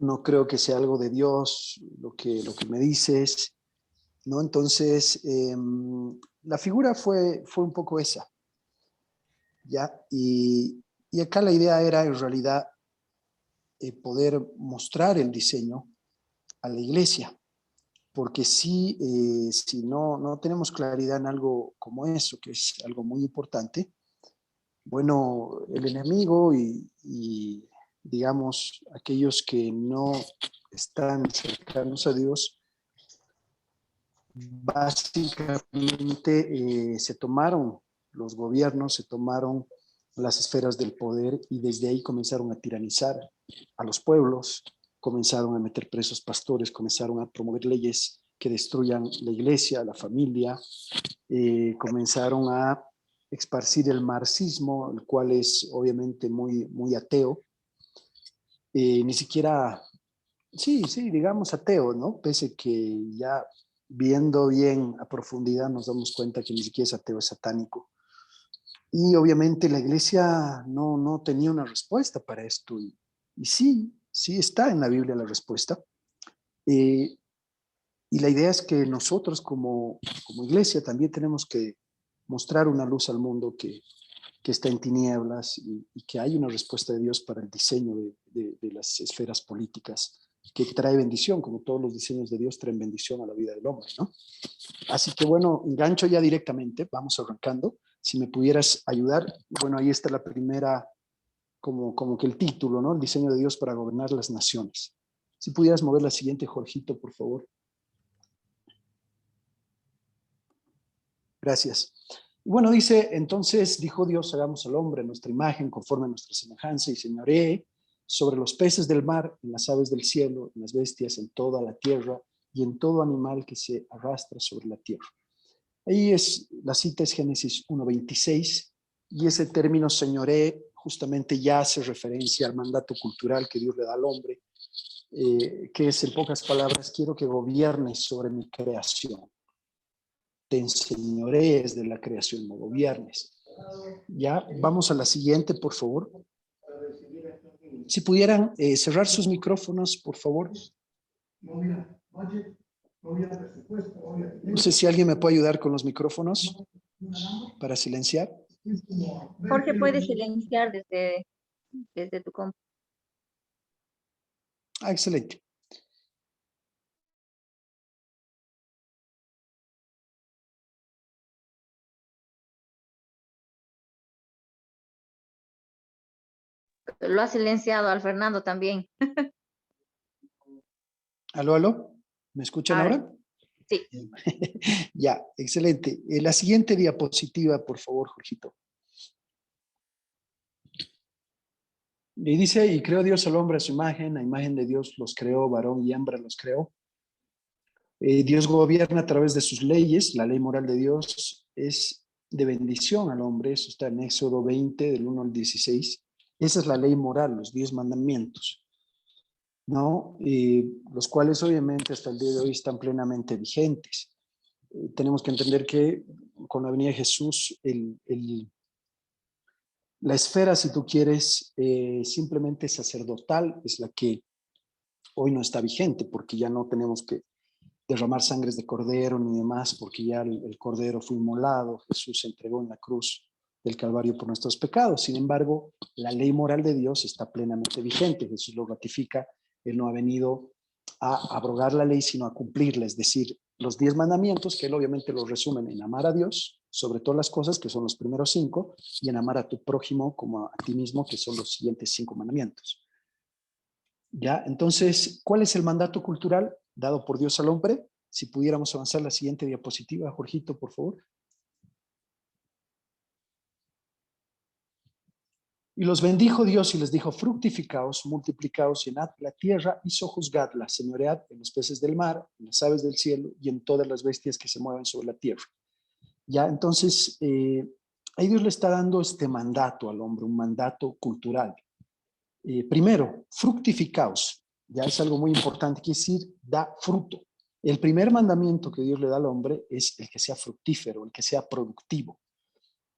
no creo que sea algo de Dios lo que me dices, ¿no? Entonces, la figura fue un poco esa, ¿ya? Y acá la idea era en realidad poder mostrar el diseño a la iglesia, porque si no tenemos claridad en algo como eso, que es algo muy importante, bueno, el enemigo y digamos, aquellos que no están cercanos a Dios, básicamente se tomaron los gobiernos, se tomaron las esferas del poder y desde ahí comenzaron a tiranizar a los pueblos, comenzaron a meter presos pastores, comenzaron a promover leyes que destruyan la iglesia, la familia, comenzaron a esparcir el marxismo, el cual es obviamente muy ateo, ni siquiera, sí, digamos ateo, ¿no? Pese que ya viendo bien a profundidad nos damos cuenta que ni siquiera es ateo, es satánico. Y obviamente la iglesia no tenía una respuesta para esto. Y sí está en la Biblia la respuesta. Y la idea es que nosotros como iglesia también tenemos que mostrar una luz al mundo que está en tinieblas y que hay una respuesta de Dios para el diseño de las esferas políticas que trae bendición, como todos los diseños de Dios traen bendición a la vida del hombre, ¿no? Así que bueno, engancho ya directamente, vamos arrancando. Si me pudieras ayudar, bueno, ahí está la primera, como que el título, ¿no? El diseño de Dios para gobernar las naciones. Si pudieras mover la siguiente, Jorgito, por favor. Gracias. Y bueno, dice, entonces dijo Dios, hagamos al hombre a nuestra imagen, conforme a nuestra semejanza, y señoree sobre los peces del mar, en las aves del cielo, en las bestias, en toda la tierra, y en todo animal que se arrastra sobre la tierra. Ahí la cita es Génesis 1:26, y ese término señoree justamente ya hace referencia al mandato cultural que Dios le da al hombre, que es, en pocas palabras, quiero que gobiernes sobre mi creación. Te enseñorees de la creación, no gobiernes. Ya, vamos a la siguiente, por favor. Si pudieran cerrar sus micrófonos, por favor. No sé si alguien me puede ayudar con los micrófonos para silenciar. Jorge, puedes silenciar desde tu compu. Ah, excelente. Lo ha silenciado al Fernando también. ¿Aló? ¿Me escuchan ahora? Sí. Ya, excelente. La siguiente diapositiva, por favor, Jorgito. Y dice, y creó Dios al hombre a su imagen, a imagen de Dios los creó, varón y hembra los creó. Dios gobierna a través de sus leyes, la ley moral de Dios es de bendición al hombre, eso está en Éxodo 20, del 1 al 16. Esa es la ley moral, los 10 mandamientos, ¿no? Los cuales obviamente hasta el día de hoy están plenamente vigentes. Tenemos que entender que con la venida de Jesús, la esfera, si tú quieres, simplemente sacerdotal, es la que hoy no está vigente, porque ya no tenemos que derramar sangres de cordero ni demás, porque ya el cordero fue inmolado, Jesús se entregó en la cruz del Calvario por nuestros pecados. Sin embargo, la ley moral de Dios está plenamente vigente, Jesús lo ratifica, Él no ha venido a abrogar la ley, sino a cumplirla, es decir, los 10 mandamientos, que Él obviamente los resumen en amar a Dios sobre todas las cosas, que son los primeros 5, y en amar a tu prójimo como a ti mismo, que son los siguientes 5 mandamientos. ¿Ya? Entonces, ¿cuál es el mandato cultural dado por Dios al hombre? Si pudiéramos avanzar la siguiente diapositiva, Jorgito, por favor. Y los bendijo Dios y les dijo, fructificaos, multiplicaos, llenad la tierra y sojuzgadla, señoread en los peces del mar, en las aves del cielo y en todas las bestias que se mueven sobre la tierra. Ya, entonces, ahí Dios le está dando este mandato al hombre, un mandato cultural. Primero, fructificaos, ya es algo muy importante, quiere decir, da fruto. El primer mandamiento que Dios le da al hombre es el que sea fructífero, el que sea productivo.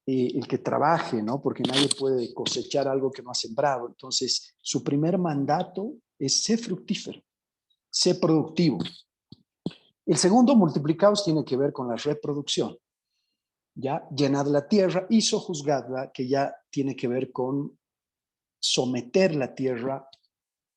el que trabaje, ¿no? Porque nadie puede cosechar algo que no ha sembrado. Entonces, su primer mandato es ser fructífero, ser productivo. El segundo, multiplicaos, tiene que ver con la reproducción. Ya, llenad la tierra y sojuzgadla, que ya tiene que ver con someter la tierra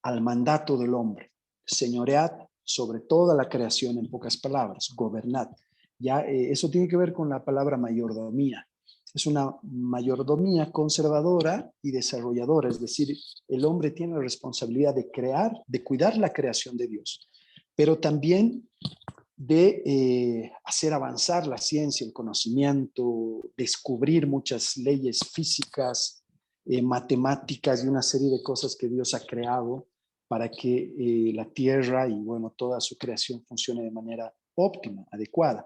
al mandato del hombre. Señoread sobre toda la creación, en pocas palabras, gobernad. Ya, eso tiene que ver con la palabra mayordomía. Es una mayordomía conservadora y desarrolladora, es decir, el hombre tiene la responsabilidad de crear, de cuidar la creación de Dios, pero también de hacer avanzar la ciencia, el conocimiento, descubrir muchas leyes físicas, matemáticas y una serie de cosas que Dios ha creado para que la tierra y bueno, toda su creación funcione de manera óptima, adecuada.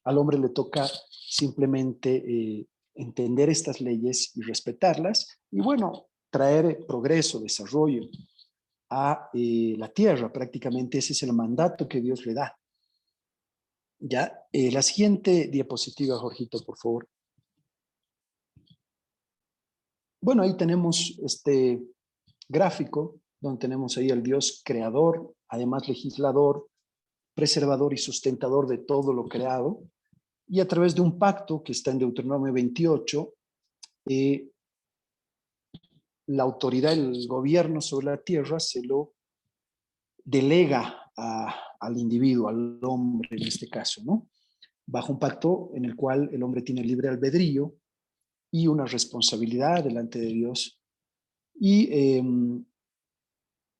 Al hombre le toca simplemente entender estas leyes y respetarlas y bueno, traer progreso, desarrollo a la tierra. Prácticamente ese es el mandato que Dios le da. Ya, la siguiente diapositiva, Jorgito, por favor. Bueno, ahí tenemos este gráfico donde tenemos ahí al Dios creador, además legislador, preservador y sustentador de todo lo creado. Y a través de un pacto que está en Deuteronomio 28, la autoridad, el gobierno sobre la tierra se lo delega al individuo, al hombre en este caso, ¿no? Bajo un pacto en el cual el hombre tiene libre albedrío y una responsabilidad delante de Dios. Y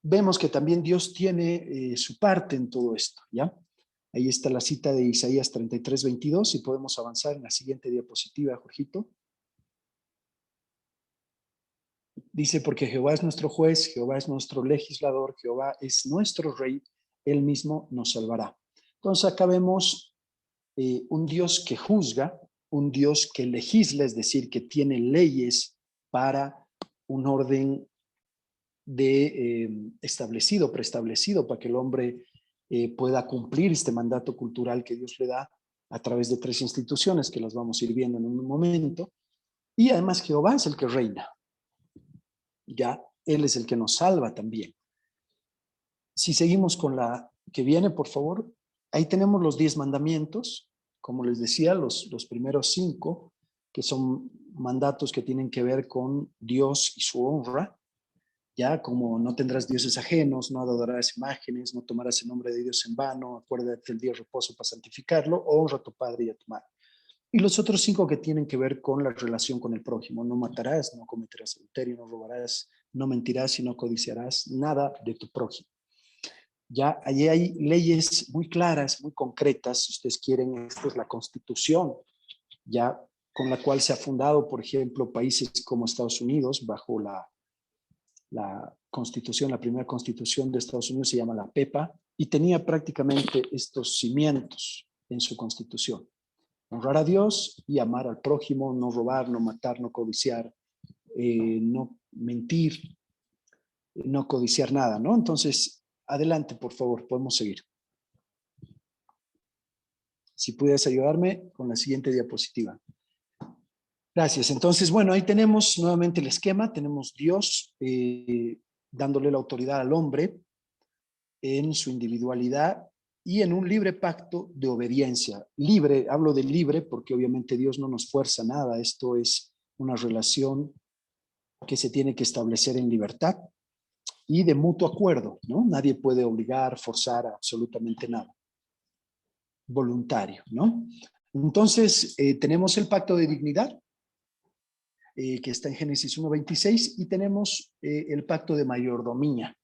vemos que también Dios tiene su parte en todo esto, ¿ya? Ahí está la cita de Isaías 33:22 y podemos avanzar en la siguiente diapositiva, Jorgito. Dice, porque Jehová es nuestro juez, Jehová es nuestro legislador, Jehová es nuestro rey, él mismo nos salvará. Entonces acá vemos un Dios que juzga, un Dios que legisla, es decir, que tiene leyes para un orden establecido, preestablecido, para que el hombre pueda cumplir este mandato cultural que Dios le da a través de 3 instituciones que las vamos a ir viendo en un momento. Y además Jehová es el que reina. Ya, Él es el que nos salva también. Si seguimos con la que viene, por favor, ahí tenemos los 10 mandamientos. Como les decía, los primeros 5, que son mandatos que tienen que ver con Dios y su honra. Ya, como no tendrás dioses ajenos, no adorarás imágenes, no tomarás el nombre de Dios en vano, acuérdate del día de reposo para santificarlo, honra a tu padre y a tu madre. Y los otros 5 que tienen que ver con la relación con el prójimo: no matarás, no cometerás adulterio, no robarás, no mentirás y no codiciarás nada de tu prójimo. Ya, allí hay leyes muy claras, muy concretas. Si ustedes quieren, esta es la Constitución, ya con la cual se ha fundado, por ejemplo, países como Estados Unidos, bajo la Constitución, la primera Constitución de Estados Unidos se llama la PEPA, y tenía prácticamente estos cimientos en su Constitución: honrar a Dios y amar al prójimo, no robar, no matar, no codiciar, no mentir, no codiciar nada, ¿no? Entonces, adelante, por favor, podemos seguir. Si pudieras ayudarme con la siguiente diapositiva. Gracias. Entonces, bueno, ahí tenemos nuevamente el esquema. Tenemos Dios dándole la autoridad al hombre en su individualidad y en un libre pacto de obediencia. Libre, hablo de libre porque obviamente Dios no nos fuerza nada. Esto es una relación que se tiene que establecer en libertad y de mutuo acuerdo, ¿no? Nadie puede obligar, forzar absolutamente nada. Voluntario, ¿no? Entonces, tenemos el pacto de dignidad, que está en Génesis 1:26, y tenemos el pacto de mayordomía,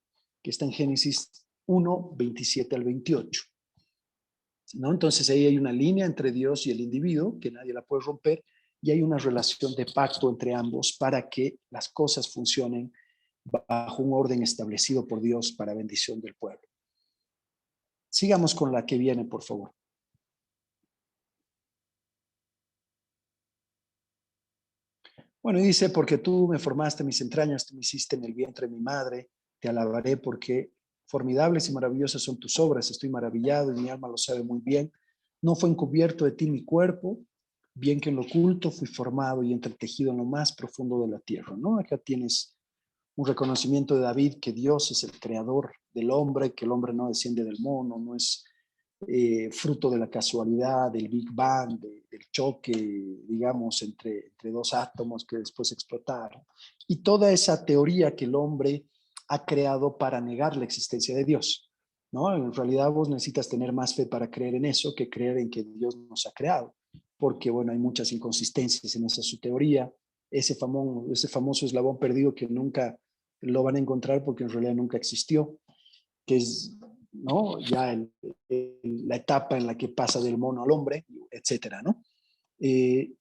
que está en Génesis 1:27 al 28. ¿No? Entonces ahí hay una línea entre Dios y el individuo que nadie la puede romper, y hay una relación de pacto entre ambos para que las cosas funcionen bajo un orden establecido por Dios para bendición del pueblo. Sigamos con la que viene, por favor. Bueno, y dice, porque tú me formaste mis entrañas, tú me hiciste en el vientre de mi madre, te alabaré porque formidables y maravillosas son tus obras, estoy maravillado y mi alma lo sabe muy bien. No fue encubierto de ti mi cuerpo, bien que en lo oculto fui formado y entretejido en lo más profundo de la tierra, ¿no? Acá tienes un reconocimiento de David que Dios es el creador del hombre, que el hombre no desciende del mono, no es fruto de la casualidad, del Big Bang, del choque, digamos, entre dos átomos que después explotaron. Y toda esa teoría que el hombre ha creado para negar la existencia de Dios, ¿no? En realidad vos necesitas tener más fe para creer en eso que creer en que Dios nos ha creado, porque, bueno, hay muchas inconsistencias en esa su teoría, ese famoso eslabón perdido que nunca lo van a encontrar porque en realidad nunca existió, que es, ¿no? Ya la etapa en la que pasa del mono al hombre, etcétera, ¿no? Eh,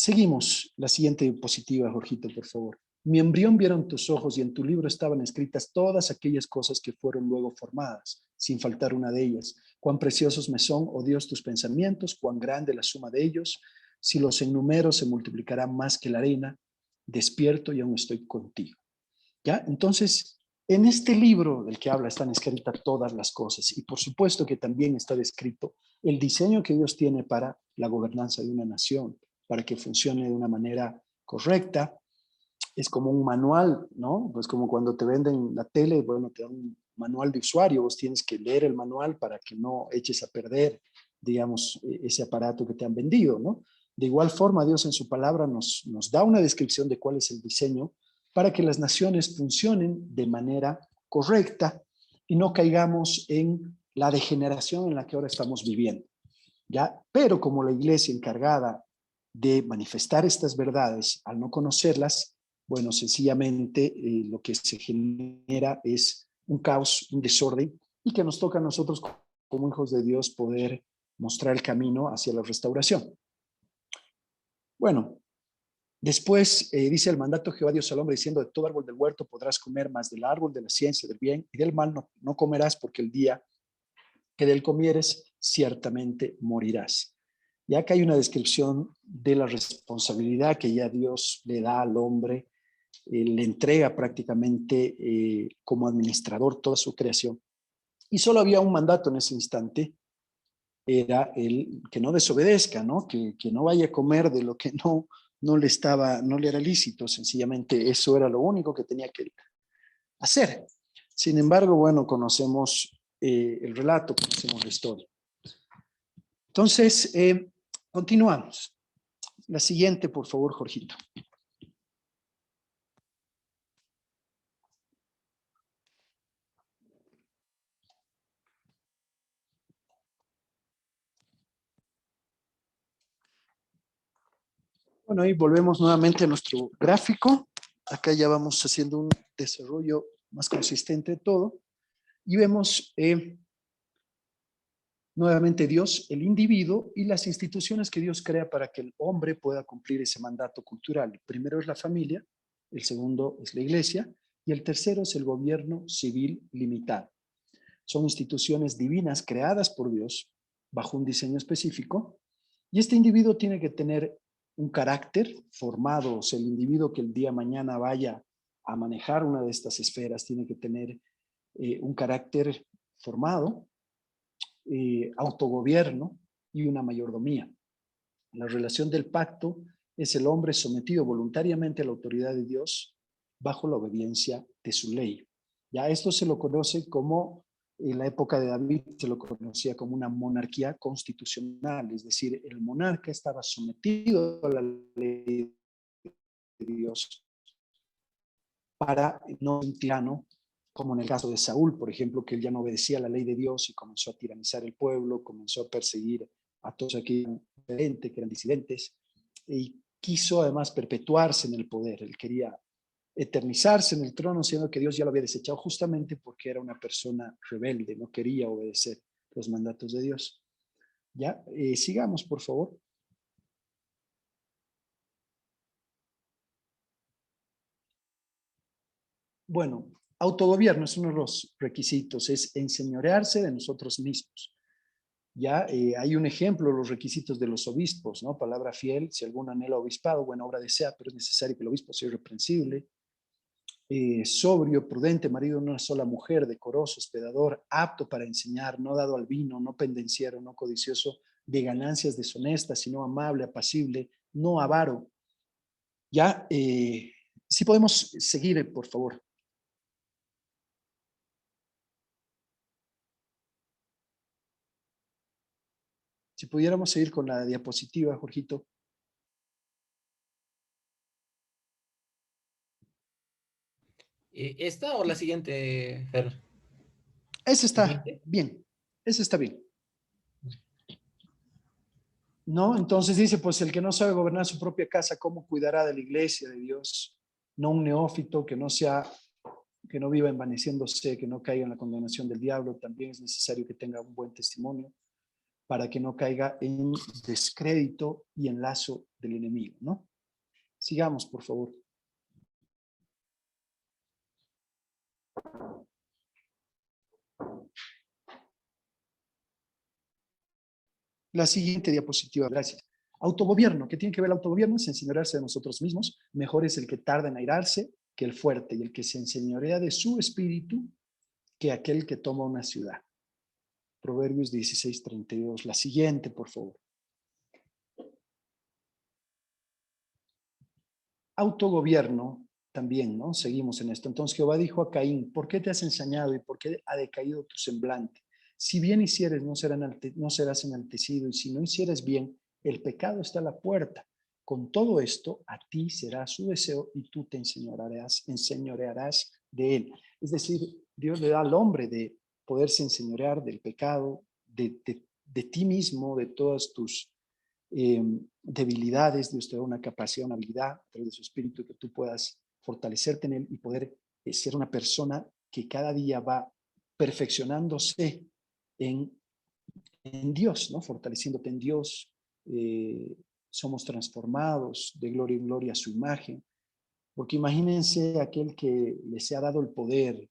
Seguimos. La siguiente diapositiva, Jorgito, por favor. Mi embrión vieron tus ojos y en tu libro estaban escritas todas aquellas cosas que fueron luego formadas, sin faltar una de ellas. Cuán preciosos me son, oh Dios, tus pensamientos, cuán grande la suma de ellos. Si los enumero, se multiplicarán más que la arena. Despierto y aún estoy contigo. ¿Ya? Entonces, en este libro del que habla están escritas todas las cosas y por supuesto que también está descrito el diseño que Dios tiene para la gobernanza de una nación, para que funcione de una manera correcta. Es como un manual, ¿no? Pues como cuando te venden la tele, bueno, te dan un manual de usuario, vos tienes que leer el manual para que no eches a perder, digamos, ese aparato que te han vendido, ¿no? De igual forma, Dios en su palabra nos da una descripción de cuál es el diseño para que las naciones funcionen de manera correcta y no caigamos en la degeneración en la que ahora estamos viviendo, ¿ya? Pero como la iglesia encargada de manifestar estas verdades, al no conocerlas, bueno, sencillamente lo que se genera es un caos, un desorden, y que nos toca a nosotros como hijos de Dios poder mostrar el camino hacia la restauración. Bueno, después dice el mandato de Jehová Dios al hombre diciendo, de todo árbol del huerto podrás comer, más del árbol de la ciencia del bien y del mal no comerás, porque el día que de él comieres ciertamente morirás. Y acá hay una descripción de la responsabilidad que ya Dios le da al hombre, le entrega prácticamente como administrador toda su creación. Y solo había un mandato en ese instante, era el que no desobedezca, ¿no? Que no vaya a comer de lo que no le era lícito, sencillamente eso era lo único que tenía que hacer. Sin embargo, bueno, conocemos el relato, conocemos la historia. Entonces, continuamos. La siguiente, por favor, Jorgito. Bueno, ahí volvemos nuevamente a nuestro gráfico. Acá ya vamos haciendo un desarrollo más consistente de todo. Y vemos nuevamente Dios, el individuo y las instituciones que Dios crea para que el hombre pueda cumplir ese mandato cultural. El primero es la familia, el segundo es la iglesia y el tercero es el gobierno civil limitado. Son instituciones divinas creadas por Dios bajo un diseño específico y este individuo tiene que tener un carácter formado, o sea, el individuo que el día de mañana vaya a manejar una de estas esferas tiene que tener un carácter formado, autogobierno y una mayordomía. La relación del pacto es el hombre sometido voluntariamente a la autoridad de Dios bajo la obediencia de su ley. Ya esto se lo conoce como, en la época de David se lo conocía como una monarquía constitucional, es decir, el monarca estaba sometido a la ley de Dios para no ser un tirano, como en el caso de Saúl, por ejemplo, que él ya no obedecía la ley de Dios y comenzó a tiranizar el pueblo, comenzó a perseguir a todos aquellos que eran disidentes, y quiso además perpetuarse en el poder. Él quería eternizarse en el trono, siendo que Dios ya lo había desechado justamente porque era una persona rebelde, no quería obedecer los mandatos de Dios. Ya, sigamos, por favor. Bueno, autogobierno es uno de los requisitos, es enseñorearse de nosotros mismos. Ya hay un ejemplo, los requisitos de los obispos, ¿no? Palabra fiel, si algún anhela obispado, buena obra desea, pero es necesario que el obispo sea irreprensible, sobrio, prudente, marido de una sola mujer, decoroso, hospedador, apto para enseñar, no dado al vino, no pendenciero, no codicioso de ganancias deshonestas, sino amable, apacible, no avaro. Ya, si podemos seguir, por favor. Si pudiéramos seguir con la diapositiva, Jorgito. ¿Esta o la siguiente, Fer? Ese ¿La está siguiente? bien, ese está bien. ¿No? Entonces dice, pues el que no sabe gobernar su propia casa, ¿cómo cuidará de la iglesia de Dios? No un neófito que que no viva envaneciéndose, que no caiga en la condenación del diablo. También es necesario que tenga un buen testimonio para que no caiga en descrédito y en lazo del enemigo, ¿no? Sigamos, por favor. La siguiente diapositiva, gracias. Autogobierno. ¿Qué tiene que ver el autogobierno? Es enseñorearse de nosotros mismos. Mejor es el que tarda en airarse que el fuerte, y el que se enseñorea de su espíritu que aquel que toma una ciudad. Proverbios 16:32. La siguiente, por favor. Autogobierno también, ¿no? Seguimos en esto. Entonces Jehová dijo a Caín, ¿por qué te has ensañado y por qué ha decaído tu semblante? Si bien hicieres, no serás enaltecido, y si no hicieres bien, el pecado está a la puerta. Con todo esto, a ti será su deseo y tú te enseñorearás de él. Es decir, Dios le da al hombre de poderse enseñorear del pecado, de ti mismo, de todas tus debilidades. Dios te da una capacidad, una habilidad a través de su espíritu que tú puedas fortalecerte en él y poder ser una persona que cada día va perfeccionándose en, en Dios, ¿no? Fortaleciéndote en Dios. Somos transformados de gloria en gloria a su imagen. Porque imagínense aquel que les ha dado el poder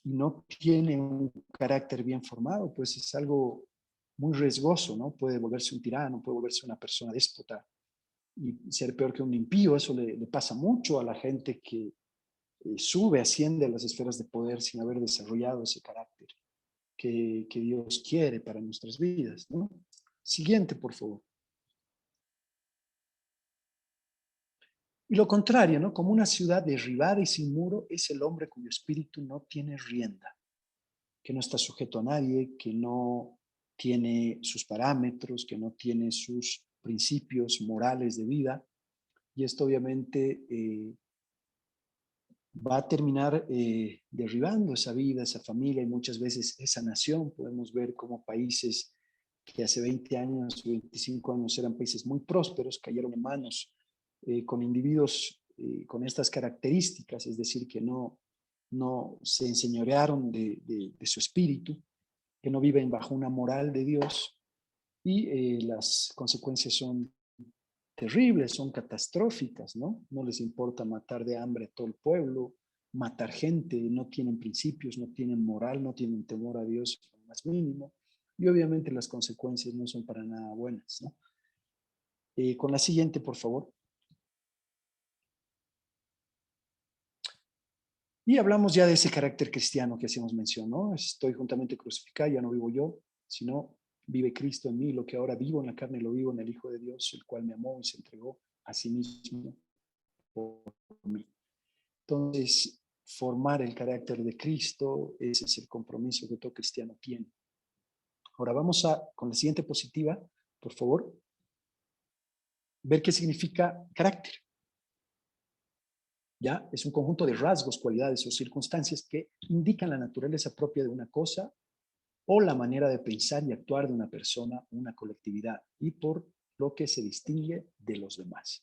y no tiene un carácter bien formado, pues es algo muy riesgoso, ¿no? Puede volverse un tirano, puede volverse una persona déspota y ser peor que un impío. Eso le pasa mucho a la gente que sube, asciende a las esferas de poder sin haber desarrollado ese carácter que Dios quiere para nuestras vidas, ¿no? Siguiente, por favor. Y lo contrario, ¿no? Como una ciudad derribada y sin muro es el hombre cuyo espíritu no tiene rienda, que no está sujeto a nadie, que no tiene sus parámetros, que no tiene sus principios morales de vida. Y esto obviamente va a terminar derribando esa vida, esa familia y muchas veces esa nación. Podemos ver como países que hace 20 años, 25 años eran países muy prósperos, cayeron en manos con individuos con estas características, es decir, que no se enseñorearon de su espíritu, que no viven bajo una moral de Dios, y las consecuencias son terribles, son catastróficas, ¿no? No les importa matar de hambre a todo el pueblo, matar gente, no tienen principios, no tienen moral, no tienen temor a Dios lo más mínimo, y obviamente las consecuencias no son para nada buenas, ¿no? Con la siguiente, por favor. Y hablamos ya de ese carácter cristiano que hacíamos mención, ¿no? Estoy juntamente crucificado, ya no vivo yo, sino vive Cristo en mí. Lo que ahora vivo en la carne lo vivo en el Hijo de Dios, el cual me amó y se entregó a sí mismo por mí. Entonces, formar el carácter de Cristo, ese es el compromiso que todo cristiano tiene. Ahora vamos con la siguiente positiva, por favor, ver qué significa carácter. ¿Ya? Es un conjunto de rasgos, cualidades o circunstancias que indican la naturaleza propia de una cosa o la manera de pensar y actuar de una persona o una colectividad, y por lo que se distingue de los demás.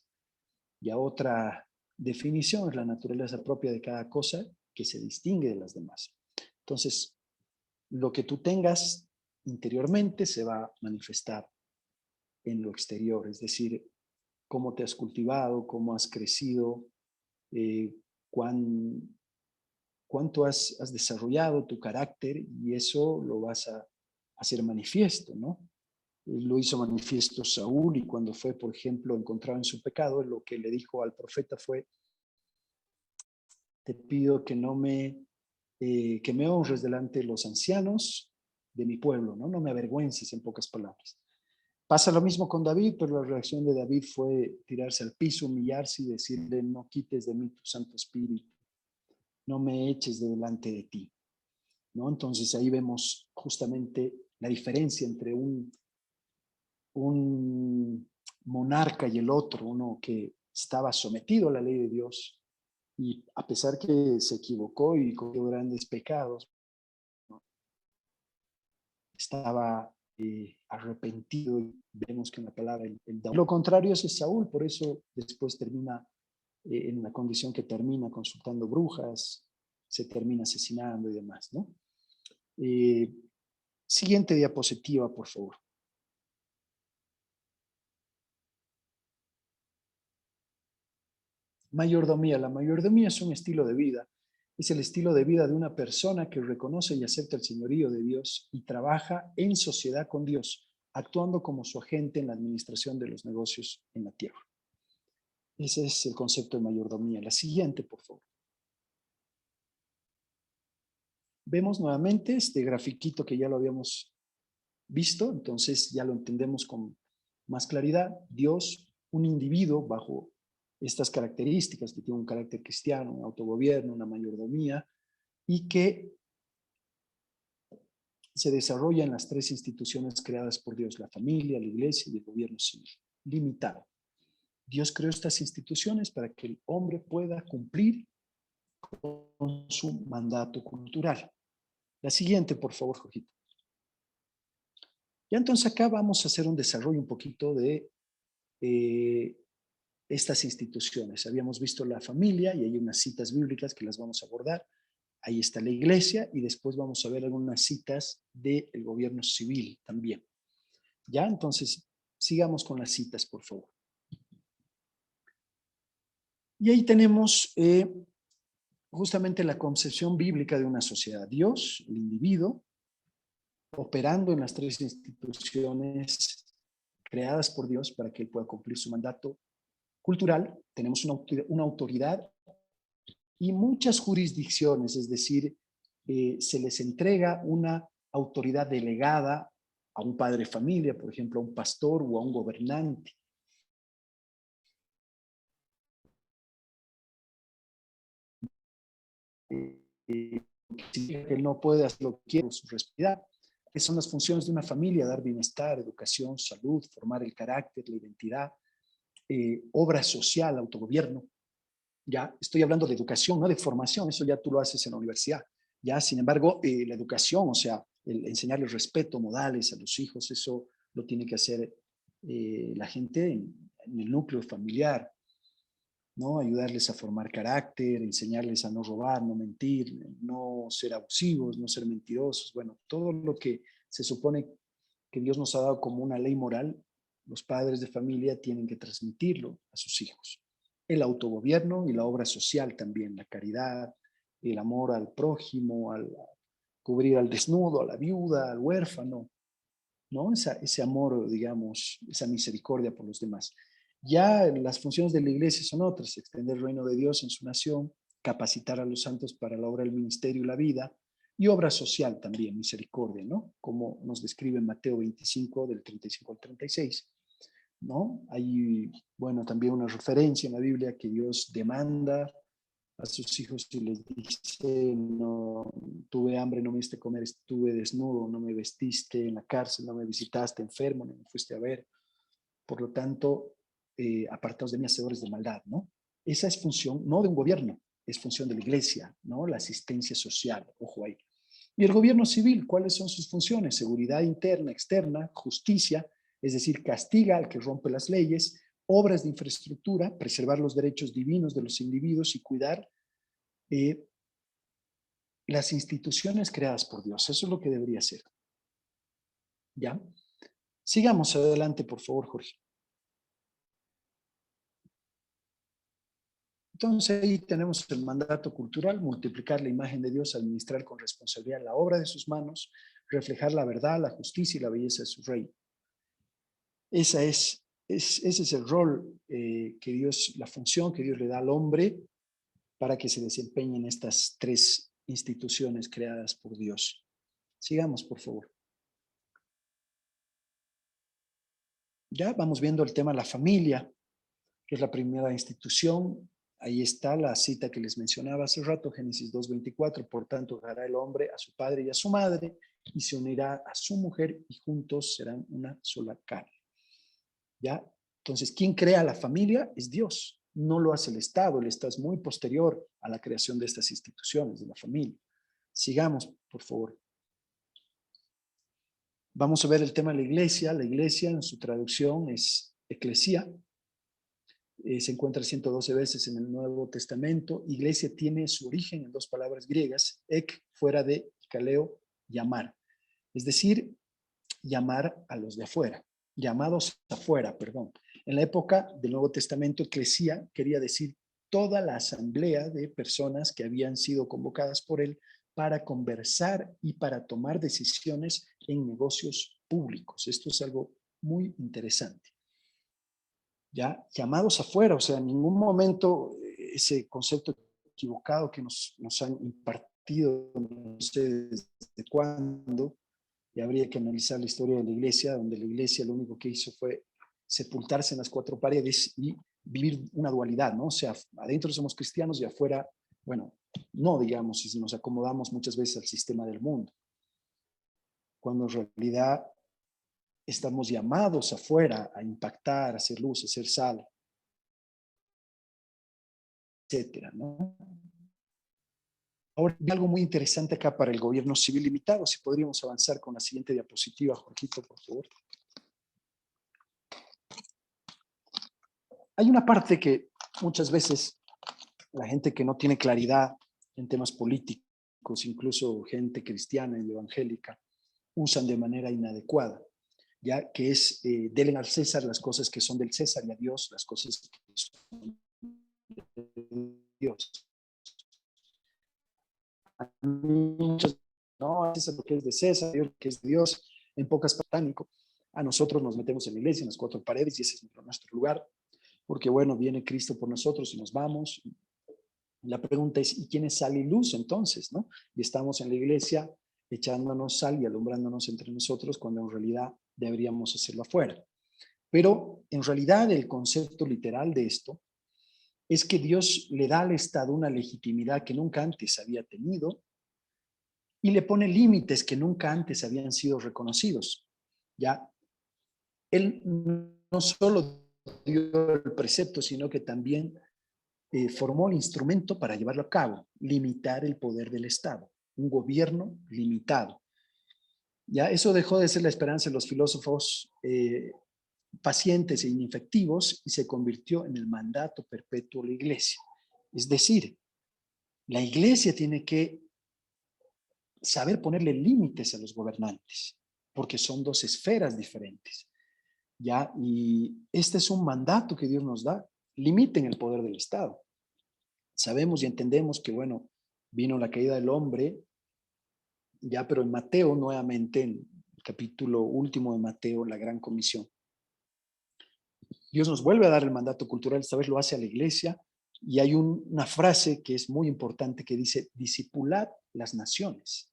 Ya otra definición es la naturaleza propia de cada cosa que se distingue de las demás. Entonces, lo que tú tengas interiormente se va a manifestar en lo exterior, es decir, cómo te has cultivado, cómo has crecido, eh, cuánto has desarrollado tu carácter, y eso lo vas a hacer manifiesto, ¿no? Lo hizo manifiesto Saúl, y cuando fue, por ejemplo, encontrado en su pecado, lo que le dijo al profeta fue: te pido que que me honres delante de los ancianos de mi pueblo, ¿no? No me avergüences, en pocas palabras. Pasa lo mismo con David, pero la reacción de David fue tirarse al piso, humillarse y decirle, no quites de mí tu Santo Espíritu, no me eches de delante de ti, ¿no? Entonces ahí vemos justamente la diferencia entre un monarca y el otro, uno que estaba sometido a la ley de Dios y a pesar que se equivocó y cometió grandes pecados, ¿no? Estaba arrepentido y vemos que en la palabra lo contrario es Saúl, por eso después termina en una condición que termina consultando brujas, se termina asesinando y demás, ¿no? Siguiente diapositiva, por favor. Mayordomía. La mayordomía es un estilo de vida. Es el estilo de vida de una persona que reconoce y acepta el señorío de Dios y trabaja en sociedad con Dios, actuando como su agente en la administración de los negocios en la tierra. Ese es el concepto de mayordomía. La siguiente, por favor. Vemos nuevamente este grafiquito que ya lo habíamos visto, entonces ya lo entendemos con más claridad. Dios, un individuo bajo estas características, que tiene un carácter cristiano, un autogobierno, una mayordomía, y que se desarrolla en las tres instituciones creadas por Dios, la familia, la iglesia y el gobierno civil. Limitado. Dios creó estas instituciones para que el hombre pueda cumplir con su mandato cultural. La siguiente, por favor, Jorgito. Ya entonces acá vamos a hacer un desarrollo un poquito de estas instituciones. Habíamos visto la familia y hay unas citas bíblicas que las vamos a abordar. Ahí está la iglesia y después vamos a ver algunas citas del gobierno civil también. Ya, entonces sigamos con las citas, por favor. Y ahí tenemos justamente la concepción bíblica de una sociedad. Dios, el individuo, operando en las tres instituciones creadas por Dios para que él pueda cumplir su mandato cultural. Tenemos una autoridad y muchas jurisdicciones, es decir, se les entrega una autoridad delegada a un padre de familia, por ejemplo, a un pastor o a un gobernante. Que él no puede hacer lo que quiere con su responsabilidad. ¿Qué son las funciones de una familia? Dar bienestar, educación, salud, formar el carácter, la identidad, obra social, autogobierno. Ya estoy hablando de educación, no de formación, eso ya tú lo haces en la universidad. Ya, sin embargo, la educación, o sea, el enseñarles respeto, modales a los hijos, eso lo tiene que hacer la gente en el núcleo familiar, ¿no? Ayudarles a formar carácter, enseñarles a no robar, no mentir, no ser abusivos, no ser mentirosos. Bueno, todo lo que se supone que Dios nos ha dado como una ley moral, los padres de familia tienen que transmitirlo a sus hijos. El autogobierno y la obra social también, la caridad, el amor al prójimo, al cubrir al desnudo, a la viuda, al huérfano, ¿no? Ese amor, digamos, esa misericordia por los demás. Ya las funciones de la iglesia son otras: extender el reino de Dios en su nación, capacitar a los santos para la obra del ministerio y la vida, y obra social también, misericordia, ¿no? Como nos describe en Mateo 25, del 35 al 36, ¿no? Hay, bueno, también una referencia en la Biblia que Dios demanda a sus hijos y les dice, no, tuve hambre, no me diste comer, estuve desnudo, no me vestiste, en la cárcel, no me visitaste, enfermo, no me fuiste a ver. Por lo tanto, apartados de mí, hacedores de maldad, ¿no? Esa es función, no de un gobierno, es función de la iglesia, ¿no? La asistencia social, ojo ahí. Y el gobierno civil, ¿cuáles son sus funciones? Seguridad interna, externa, justicia, es decir, castiga al que rompe las leyes, obras de infraestructura, preservar los derechos divinos de los individuos y cuidar las instituciones creadas por Dios. Eso es lo que debería ser. ¿Ya? Sigamos adelante, por favor, Jorge. Entonces ahí tenemos el mandato cultural: multiplicar la imagen de Dios, administrar con responsabilidad la obra de sus manos, reflejar la verdad, la justicia y la belleza de su reino. Ese es el rol que Dios, la función que Dios le da al hombre para que se desempeñe en estas tres instituciones creadas por Dios. Sigamos, por favor. Ya vamos viendo el tema de la familia, que es la primera institución. Ahí está la cita que les mencionaba hace rato, Génesis 2:24. Por tanto, dejará el hombre a su padre y a su madre y se unirá a su mujer y juntos serán una sola carne. ¿Ya? Entonces, ¿quién crea la familia? Es Dios. No lo hace el Estado. El Estado es muy posterior a la creación de estas instituciones, de la familia. Sigamos, por favor. Vamos a ver el tema de la iglesia. La iglesia en su traducción es eclesia. Se encuentra 112 veces en el Nuevo Testamento. Iglesia tiene su origen en dos palabras griegas, ek, fuera de, kaleo, llamar. Es decir, llamar a los de afuera, llamados afuera, perdón. En la época del Nuevo Testamento, eclesía quería decir toda la asamblea de personas que habían sido convocadas por él para conversar y para tomar decisiones en negocios públicos. Esto es algo muy interesante. Ya, llamados afuera, o sea, en ningún momento ese concepto equivocado que nos han impartido, no sé desde cuándo, y habría que analizar la historia de la iglesia, donde la iglesia lo único que hizo fue sepultarse en las cuatro paredes y vivir una dualidad, ¿no? O sea, adentro somos cristianos y afuera, bueno, no digamos, si nos acomodamos muchas veces al sistema del mundo, cuando en realidad estamos llamados afuera a impactar, a hacer luz, a hacer sal, etcétera, ¿no? Ahora, hay algo muy interesante acá para el gobierno civil limitado. Si podríamos avanzar con la siguiente diapositiva, Jorgito, por favor. Hay una parte que muchas veces la gente que no tiene claridad en temas políticos, incluso gente cristiana y evangélica, usan de manera inadecuada, ya que es denle al César las cosas que son del César y a Dios las cosas que son de Dios. Muchos, no, César lo que es de César, Dios lo que es de Dios, en pocas palabras, a nosotros nos metemos en la iglesia, en las cuatro paredes, y ese es nuestro lugar, porque bueno, viene Cristo por nosotros y nos vamos. La pregunta es, ¿y quién es sal y luz entonces, no? Y estamos en la iglesia echándonos sal y alumbrándonos entre nosotros, cuando en realidad deberíamos hacerlo afuera. Pero en realidad el concepto literal de esto es que Dios le da al Estado una legitimidad que nunca antes había tenido y le pone límites que nunca antes habían sido reconocidos. Ya, Él no solo dio el precepto, sino que también formó el instrumento para llevarlo a cabo, limitar el poder del Estado, un gobierno limitado. Ya, eso dejó de ser la esperanza de los filósofos pacientes e inefectivos y se convirtió en el mandato perpetuo de la iglesia. Es decir, la iglesia tiene que saber ponerle límites a los gobernantes, porque son dos esferas diferentes. ¿Ya? Y este es un mandato que Dios nos da, limiten el poder del Estado. Sabemos y entendemos que, bueno, vino la caída del hombre, ya, pero en Mateo, nuevamente, en el capítulo último de Mateo, la gran comisión, Dios nos vuelve a dar el mandato cultural, esta vez lo hace a la iglesia, y hay una frase que es muy importante que dice, discipulad las naciones,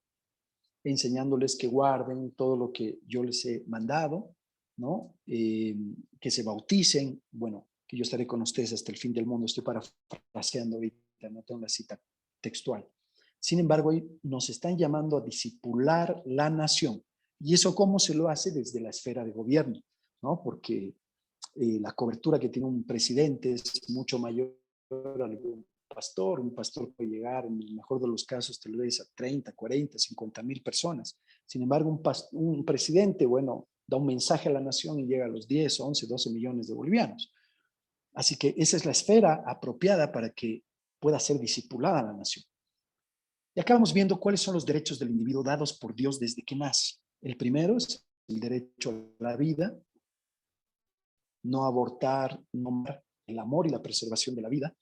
enseñándoles que guarden todo lo que yo les he mandado, ¿no? Que se bauticen, bueno, que yo estaré con ustedes hasta el fin del mundo, estoy parafraseando ahorita, no tengo la cita textual. Sin embargo, hoy nos están llamando a discipular la nación. ¿Y eso cómo se lo hace? Desde la esfera de gobierno, ¿no? Porque la cobertura que tiene un presidente es mucho mayor a un pastor puede llegar, en el mejor de los casos, te lo ves a 30, 40, 50 mil personas. Sin embargo, un presidente, bueno, da un mensaje a la nación y llega a los 10, 11, 12 millones de bolivianos. Así que esa es la esfera apropiada para que pueda ser discipulada la nación. Y acá vamos viendo cuáles son los derechos del individuo dados por Dios desde que nace. El primero es el derecho a la vida, no abortar, no el amor y la preservación de la vida.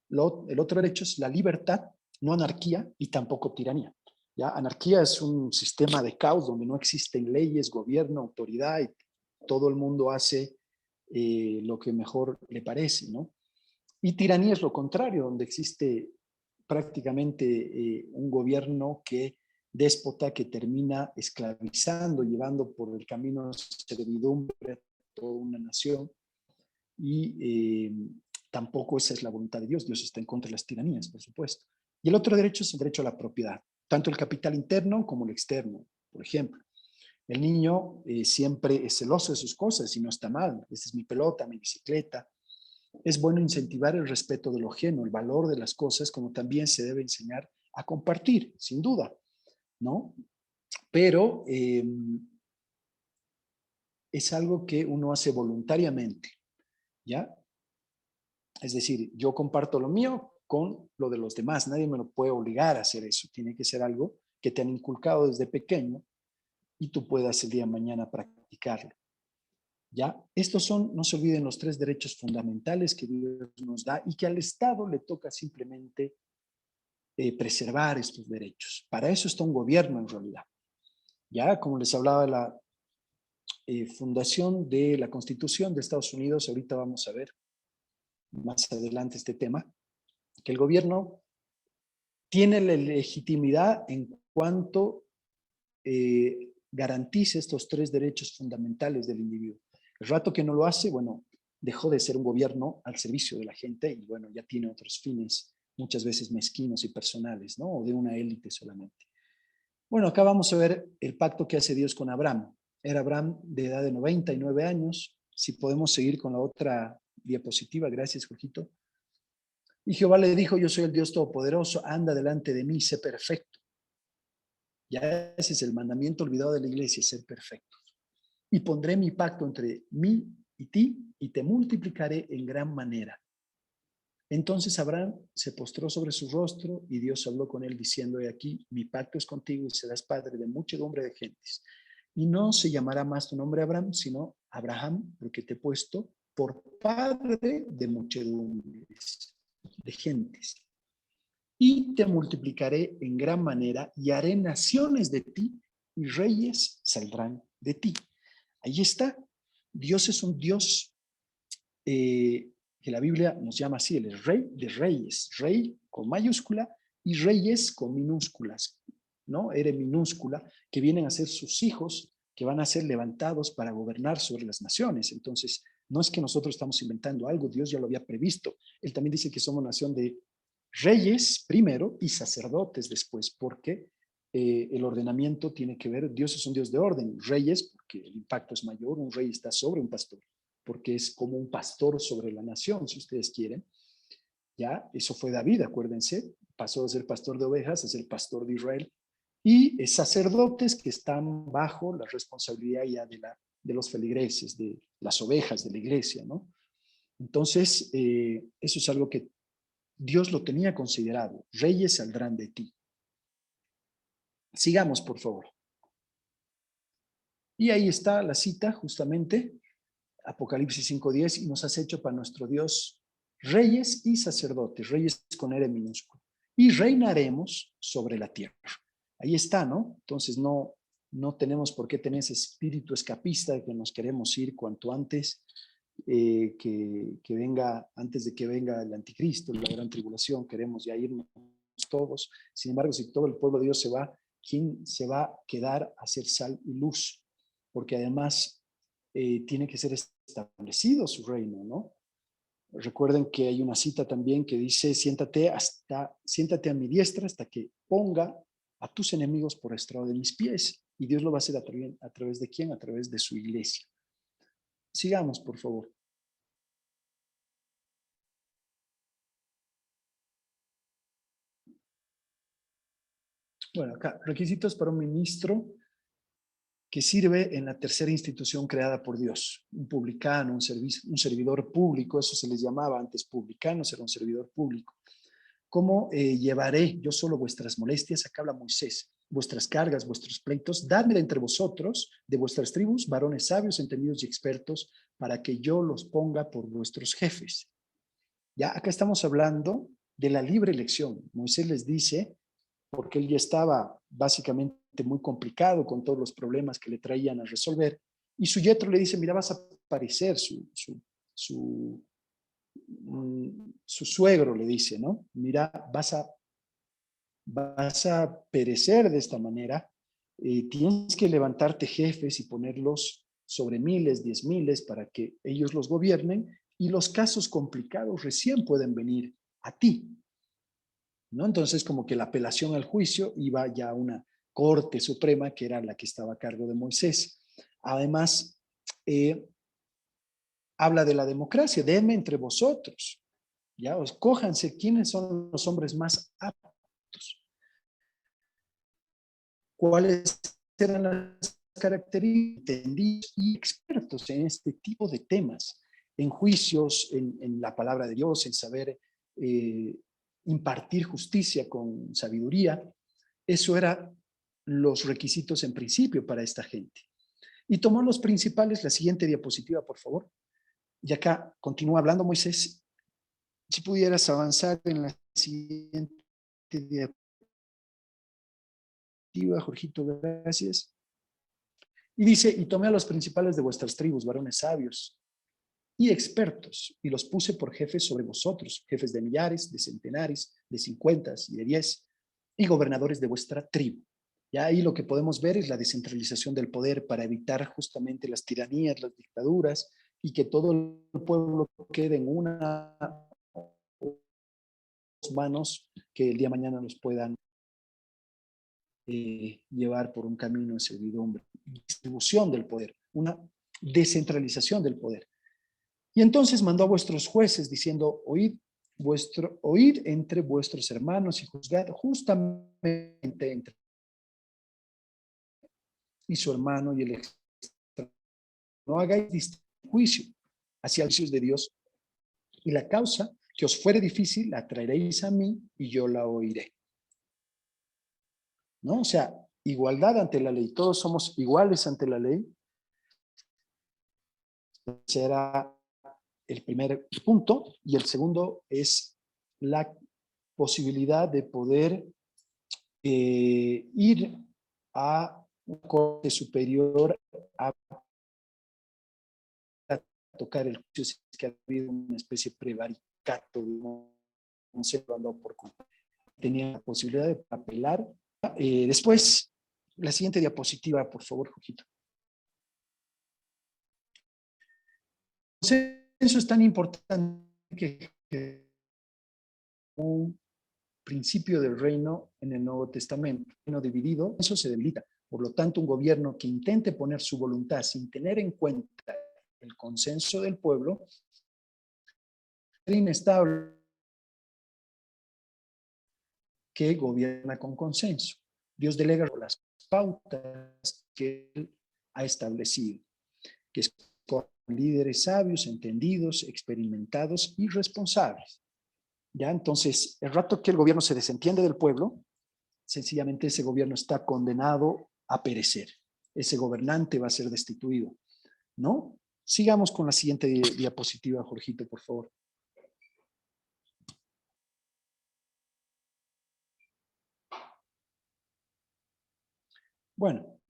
El otro derecho es la libertad, no anarquía y tampoco tiranía. ¿Ya? Anarquía es un sistema de caos donde no existen leyes, gobierno, autoridad y todo el mundo hace lo que mejor le parece, ¿no? Y tiranía es lo contrario, donde existe prácticamente un gobierno déspota que termina esclavizando, llevando por el camino de servidumbre a toda una nación y tampoco esa es la voluntad de Dios. Dios está en contra de las tiranías, por supuesto. Y el otro derecho es el derecho a la propiedad, tanto el capital interno como el externo. Por ejemplo, el niño siempre es celoso de sus cosas y no está mal. Esta es mi pelota, mi bicicleta. Es bueno incentivar el respeto de lo ajeno, el valor de las cosas, como también se debe enseñar a compartir, sin duda, ¿no? Pero es algo que uno hace voluntariamente, ¿ya? Es decir, yo comparto lo mío con lo de los demás. Nadie me lo puede obligar a hacer eso. Tiene que ser algo que te han inculcado desde pequeño y tú puedas el día de mañana practicarlo. ¿Ya? Estos son, no se olviden, los 3 derechos fundamentales que Dios nos da y que al Estado le toca simplemente preservar estos derechos. Para eso está un gobierno en realidad. Ya, como les hablaba de la fundación de la Constitución de Estados Unidos, ahorita vamos a ver más adelante este tema, que el gobierno tiene la legitimidad en cuanto garantice estos 3 derechos fundamentales del individuo. El rato que no lo hace, bueno, dejó de ser un gobierno al servicio de la gente y bueno, ya tiene otros fines, muchas veces mezquinos y personales, ¿no? O de una élite solamente. Bueno, acá vamos a ver el pacto que hace Dios con Abraham. Era Abraham de edad de 99 años. Si podemos seguir con la otra diapositiva, gracias, Jorgito. Y Jehová le dijo, yo soy el Dios Todopoderoso, anda delante de mí, sé perfecto. Ya ese es el mandamiento olvidado de la iglesia, ser perfecto. Y pondré mi pacto entre mí y ti, y te multiplicaré en gran manera. Entonces Abraham se postró sobre su rostro, y Dios habló con él diciendo, he aquí, mi pacto es contigo, y serás padre de muchedumbre de gentes. Y no se llamará más tu nombre Abraham, sino Abraham, porque te he puesto por padre de muchedumbres de gentes. Y te multiplicaré en gran manera, y haré naciones de ti, y reyes saldrán de ti. Ahí está. Dios es un Dios que la Biblia nos llama así, el rey de reyes, rey con mayúscula y reyes con minúsculas, ¿no? R minúscula, que vienen a ser sus hijos, que van a ser levantados para gobernar sobre las naciones. Entonces, no es que nosotros estamos inventando algo, Dios ya lo había previsto. Él también dice que somos nación de reyes primero y sacerdotes después, porque el ordenamiento tiene que ver, Dios es un Dios de orden, reyes, porque el impacto es mayor, un rey está sobre un pastor, porque es como un pastor sobre la nación, si ustedes quieren. Ya, eso fue David, acuérdense, pasó de ser pastor de ovejas a ser pastor de Israel, y sacerdotes que están bajo la responsabilidad ya de los feligreses, de las ovejas de la iglesia, ¿no? Entonces, eso es algo que Dios lo tenía considerado. Reyes saldrán de ti. Sigamos, por favor. Y ahí está la cita, justamente, Apocalipsis 5:10, y nos has hecho para nuestro Dios reyes y sacerdotes, reyes con R minúsculo, y reinaremos sobre la tierra. Ahí está, ¿no? Entonces no tenemos por qué tener ese espíritu escapista de que nos queremos ir cuanto antes, que venga, antes de que venga el anticristo, la gran tribulación, queremos ya irnos todos. Sin embargo, si todo el pueblo de Dios se va, ¿quién se va a quedar a ser sal y luz? Porque además tiene que ser establecido su reino, ¿no? Recuerden que hay una cita también que dice, siéntate a mi diestra hasta que ponga a tus enemigos por estrado de mis pies. Y Dios lo va a hacer a través de quién? A través de su iglesia. Sigamos, por favor. Bueno, acá, requisitos para un ministro que sirve en la tercera institución creada por Dios. Un publicano, un servidor público, eso se les llamaba antes publicanos, era un servidor público. ¿Cómo llevaré yo solo vuestras molestias? Acá habla Moisés. Vuestras cargas, vuestros pleitos, dádmela entre vosotros, de vuestras tribus, varones sabios, entendidos y expertos, para que yo los ponga por vuestros jefes. Ya, acá estamos hablando de la libre elección. Moisés les dice, porque él ya estaba básicamente muy complicado con todos los problemas que le traían a resolver, y su yetro le dice, mira, vas a parecer su suegro, le dice, ¿no? Mira, vas a perecer de esta manera, tienes que levantarte jefes y ponerlos sobre miles, 10,000 para que ellos los gobiernen y los casos complicados recién pueden venir a ti, ¿no? Entonces, como que la apelación al juicio iba ya a una Corte Suprema, que era la que estaba a cargo de Moisés. Además, habla de la democracia, deme entre vosotros, ya, escójanse quiénes son los hombres más aptos, cuáles eran las características, entendidos y expertos en este tipo de temas, en juicios, en la palabra de Dios, en saber impartir justicia con sabiduría. Eso eran los requisitos en principio para esta gente. Y tomó los principales, la siguiente diapositiva, por favor. Y acá continúa hablando Moisés. Si pudieras avanzar en la siguiente diapositiva, Jorgito, gracias. Y dice, y tomé a los principales de vuestras tribus, varones sabios y expertos, y los puse por jefes sobre vosotros, jefes de millares, de centenares, de 50 y de 10, y gobernadores de vuestra tribu. Ya ahí lo que podemos ver es la descentralización del poder para evitar justamente las tiranías, las dictaduras, y que todo el pueblo quede en una manos que el día de mañana los puedan llevar por un camino de servidumbre, distribución del poder, una descentralización del poder. Y entonces mandó a vuestros jueces diciendo, oíd entre vuestros hermanos y juzgad justamente entre y su hermano y el extranjero. No hagáis juicio hacia los juicios de Dios, y la causa que os fuere difícil la traeréis a mí y yo la oiré. ¿No? O sea, igualdad ante la ley, todos somos iguales ante la ley. Ese era el primer punto, y el segundo es la posibilidad de poder ir a un corte superior a tocar el juicio si es que ha habido una especie de prevaricato, no sé, por tenía la posibilidad de apelar. Después, la siguiente diapositiva, por favor, Jorgito. Eso es tan importante que un principio del reino en el Nuevo Testamento. El reino dividido, eso se debilita. Por lo tanto, un gobierno que intente poner su voluntad sin tener en cuenta el consenso del pueblo es inestable que gobierna con consenso. Dios delega las pautas que él ha establecido, que es con líderes sabios, entendidos, experimentados y responsables. ¿Ya? Entonces, el rato que el gobierno se desentiende del pueblo, sencillamente ese gobierno está condenado a perecer. Ese gobernante va a ser destituido, ¿no? Sigamos con la siguiente diapositiva, Jorgito, por favor. Bueno,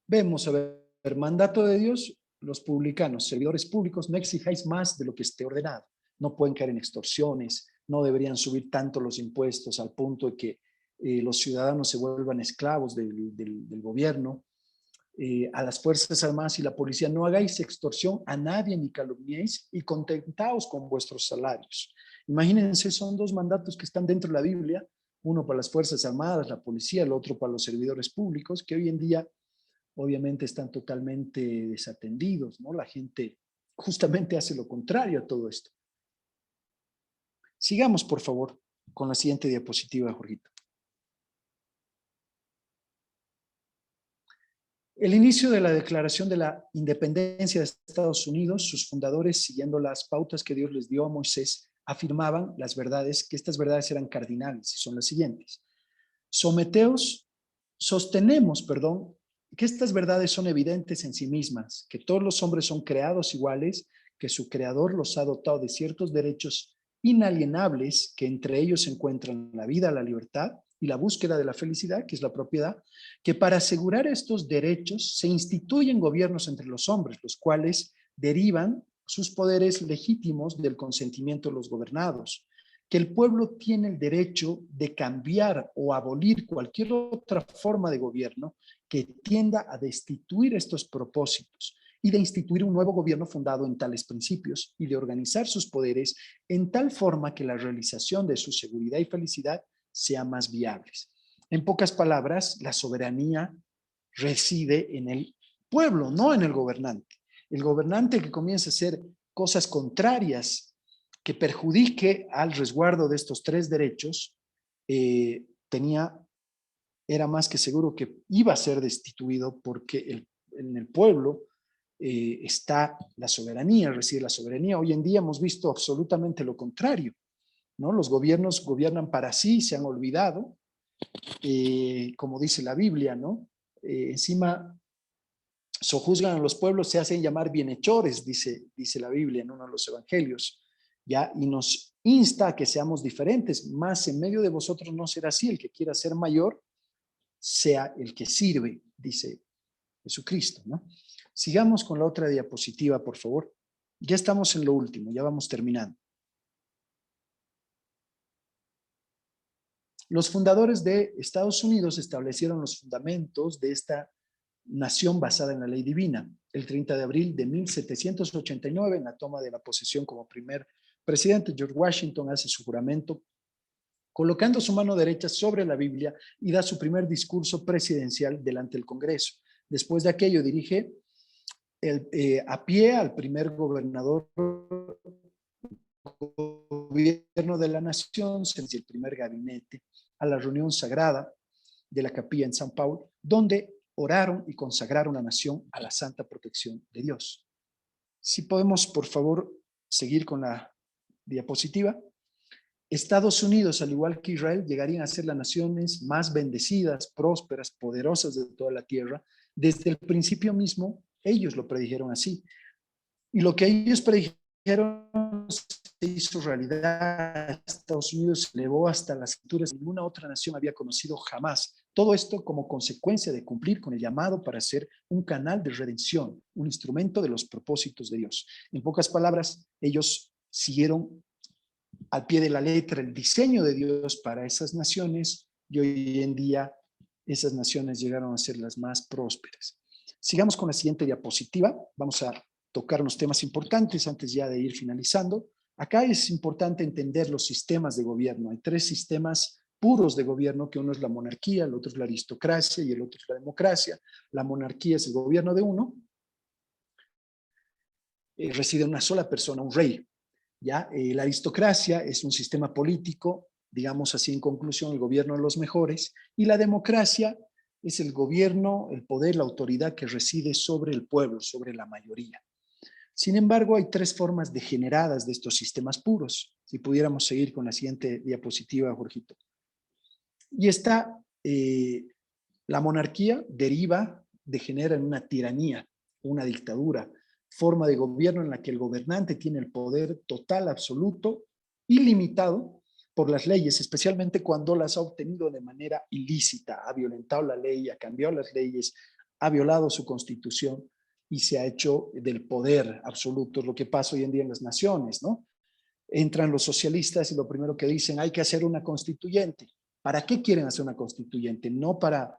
vemos, a ver, mandato de Dios, los publicanos, servidores públicos, no exijáis más de lo que esté ordenado. No pueden caer en extorsiones, no deberían subir tanto los impuestos al punto de que los ciudadanos se vuelvan esclavos del gobierno. A las Fuerzas Armadas y la policía, no hagáis extorsión a nadie ni calumniéis y contentaos con vuestros salarios. Imagínense, son dos mandatos que están dentro de la Biblia, uno para las Fuerzas Armadas, la policía, el otro para los servidores públicos, que hoy en día obviamente están totalmente desatendidos, ¿no? La gente justamente hace lo contrario a todo esto. Sigamos, por favor, con la siguiente diapositiva, Jorgito. El inicio de la Declaración de la Independencia de Estados Unidos, sus fundadores, siguiendo las pautas que Dios les dio a Moisés, afirmaban las verdades, que estas verdades eran cardinales, y son las siguientes. Sostenemos, que estas verdades son evidentes en sí mismas, que todos los hombres son creados iguales, que su creador los ha dotado de ciertos derechos inalienables, que entre ellos se encuentran la vida, la libertad y la búsqueda de la felicidad, que es la propiedad, que para asegurar estos derechos se instituyen gobiernos entre los hombres, los cuales derivan sus poderes legítimos del consentimiento de los gobernados, que el pueblo tiene el derecho de cambiar o abolir cualquier otra forma de gobierno que tienda a destituir estos propósitos y de instituir un nuevo gobierno fundado en tales principios y de organizar sus poderes en tal forma que la realización de su seguridad y felicidad sea más viables. En pocas palabras, la soberanía reside en el pueblo, no en el gobernante. El gobernante que comienza a hacer cosas contrarias que perjudique al resguardo de estos tres derechos, era más que seguro que iba a ser destituido porque en el pueblo está la soberanía, reside la soberanía. Hoy en día hemos visto absolutamente lo contrario, ¿no? Los gobiernos gobiernan para sí, se han olvidado, como dice la Biblia, ¿no? Encima sojuzgan a los pueblos, se hacen llamar bienhechores, dice la Biblia en uno de los evangelios, ¿ya? Y nos insta a que seamos diferentes, más en medio de vosotros no será así, el que quiera ser mayor, sea el que sirve, dice Jesucristo, ¿no? Sigamos con la otra diapositiva, por favor. Ya estamos en lo último, ya vamos terminando. Los fundadores de Estados Unidos establecieron los fundamentos de esta nación basada en la ley divina. El 30 de abril de 1789, en la toma de la posesión como primer presidente, George Washington hace su juramento colocando su mano derecha sobre la Biblia y da su primer discurso presidencial delante del Congreso. Después de aquello dirige a pie al primer gobernador gobierno de la nación, el primer gabinete, a la reunión sagrada de la capilla en San Paulo, donde oraron y consagraron la nación a la santa protección de Dios. Si podemos, por favor, seguir con la diapositiva. Estados Unidos, al igual que Israel, llegarían a ser las naciones más bendecidas, prósperas, poderosas de toda la tierra. Desde el principio mismo, ellos lo predijeron así. Y lo que ellos predijeron se hizo realidad. Estados Unidos se elevó hasta las alturas que ninguna otra nación había conocido jamás. Todo esto como consecuencia de cumplir con el llamado para ser un canal de redención, un instrumento de los propósitos de Dios. En pocas palabras, ellos siguieron al pie de la letra el diseño de Dios para esas naciones y hoy en día esas naciones llegaron a ser las más prósperas. Sigamos con la siguiente diapositiva. Vamos a tocar unos temas importantes antes ya de ir finalizando. Acá es importante entender los sistemas de gobierno. Hay tres sistemas puros de gobierno, que uno es la monarquía, el otro es la aristocracia y el otro es la democracia. La monarquía es el gobierno de uno. Reside una sola persona, un rey. ¿Ya? La aristocracia es un sistema político, digamos así en conclusión, el gobierno de los mejores, y la democracia es el gobierno, el poder, la autoridad que reside sobre el pueblo, sobre la mayoría. Sin embargo, hay tres formas degeneradas de estos sistemas puros. Si pudiéramos seguir con la siguiente diapositiva, Jorgito. Y la monarquía degenera en una tiranía, una dictadura, forma de gobierno en la que el gobernante tiene el poder total, absoluto, ilimitado por las leyes, especialmente cuando las ha obtenido de manera ilícita, ha violentado la ley, ha cambiado las leyes, ha violado su constitución y se ha hecho del poder absoluto, es lo que pasa hoy en día en las naciones, ¿no? Entran los socialistas y lo primero que dicen, hay que hacer una constituyente. ¿Para qué quieren hacer una constituyente? No para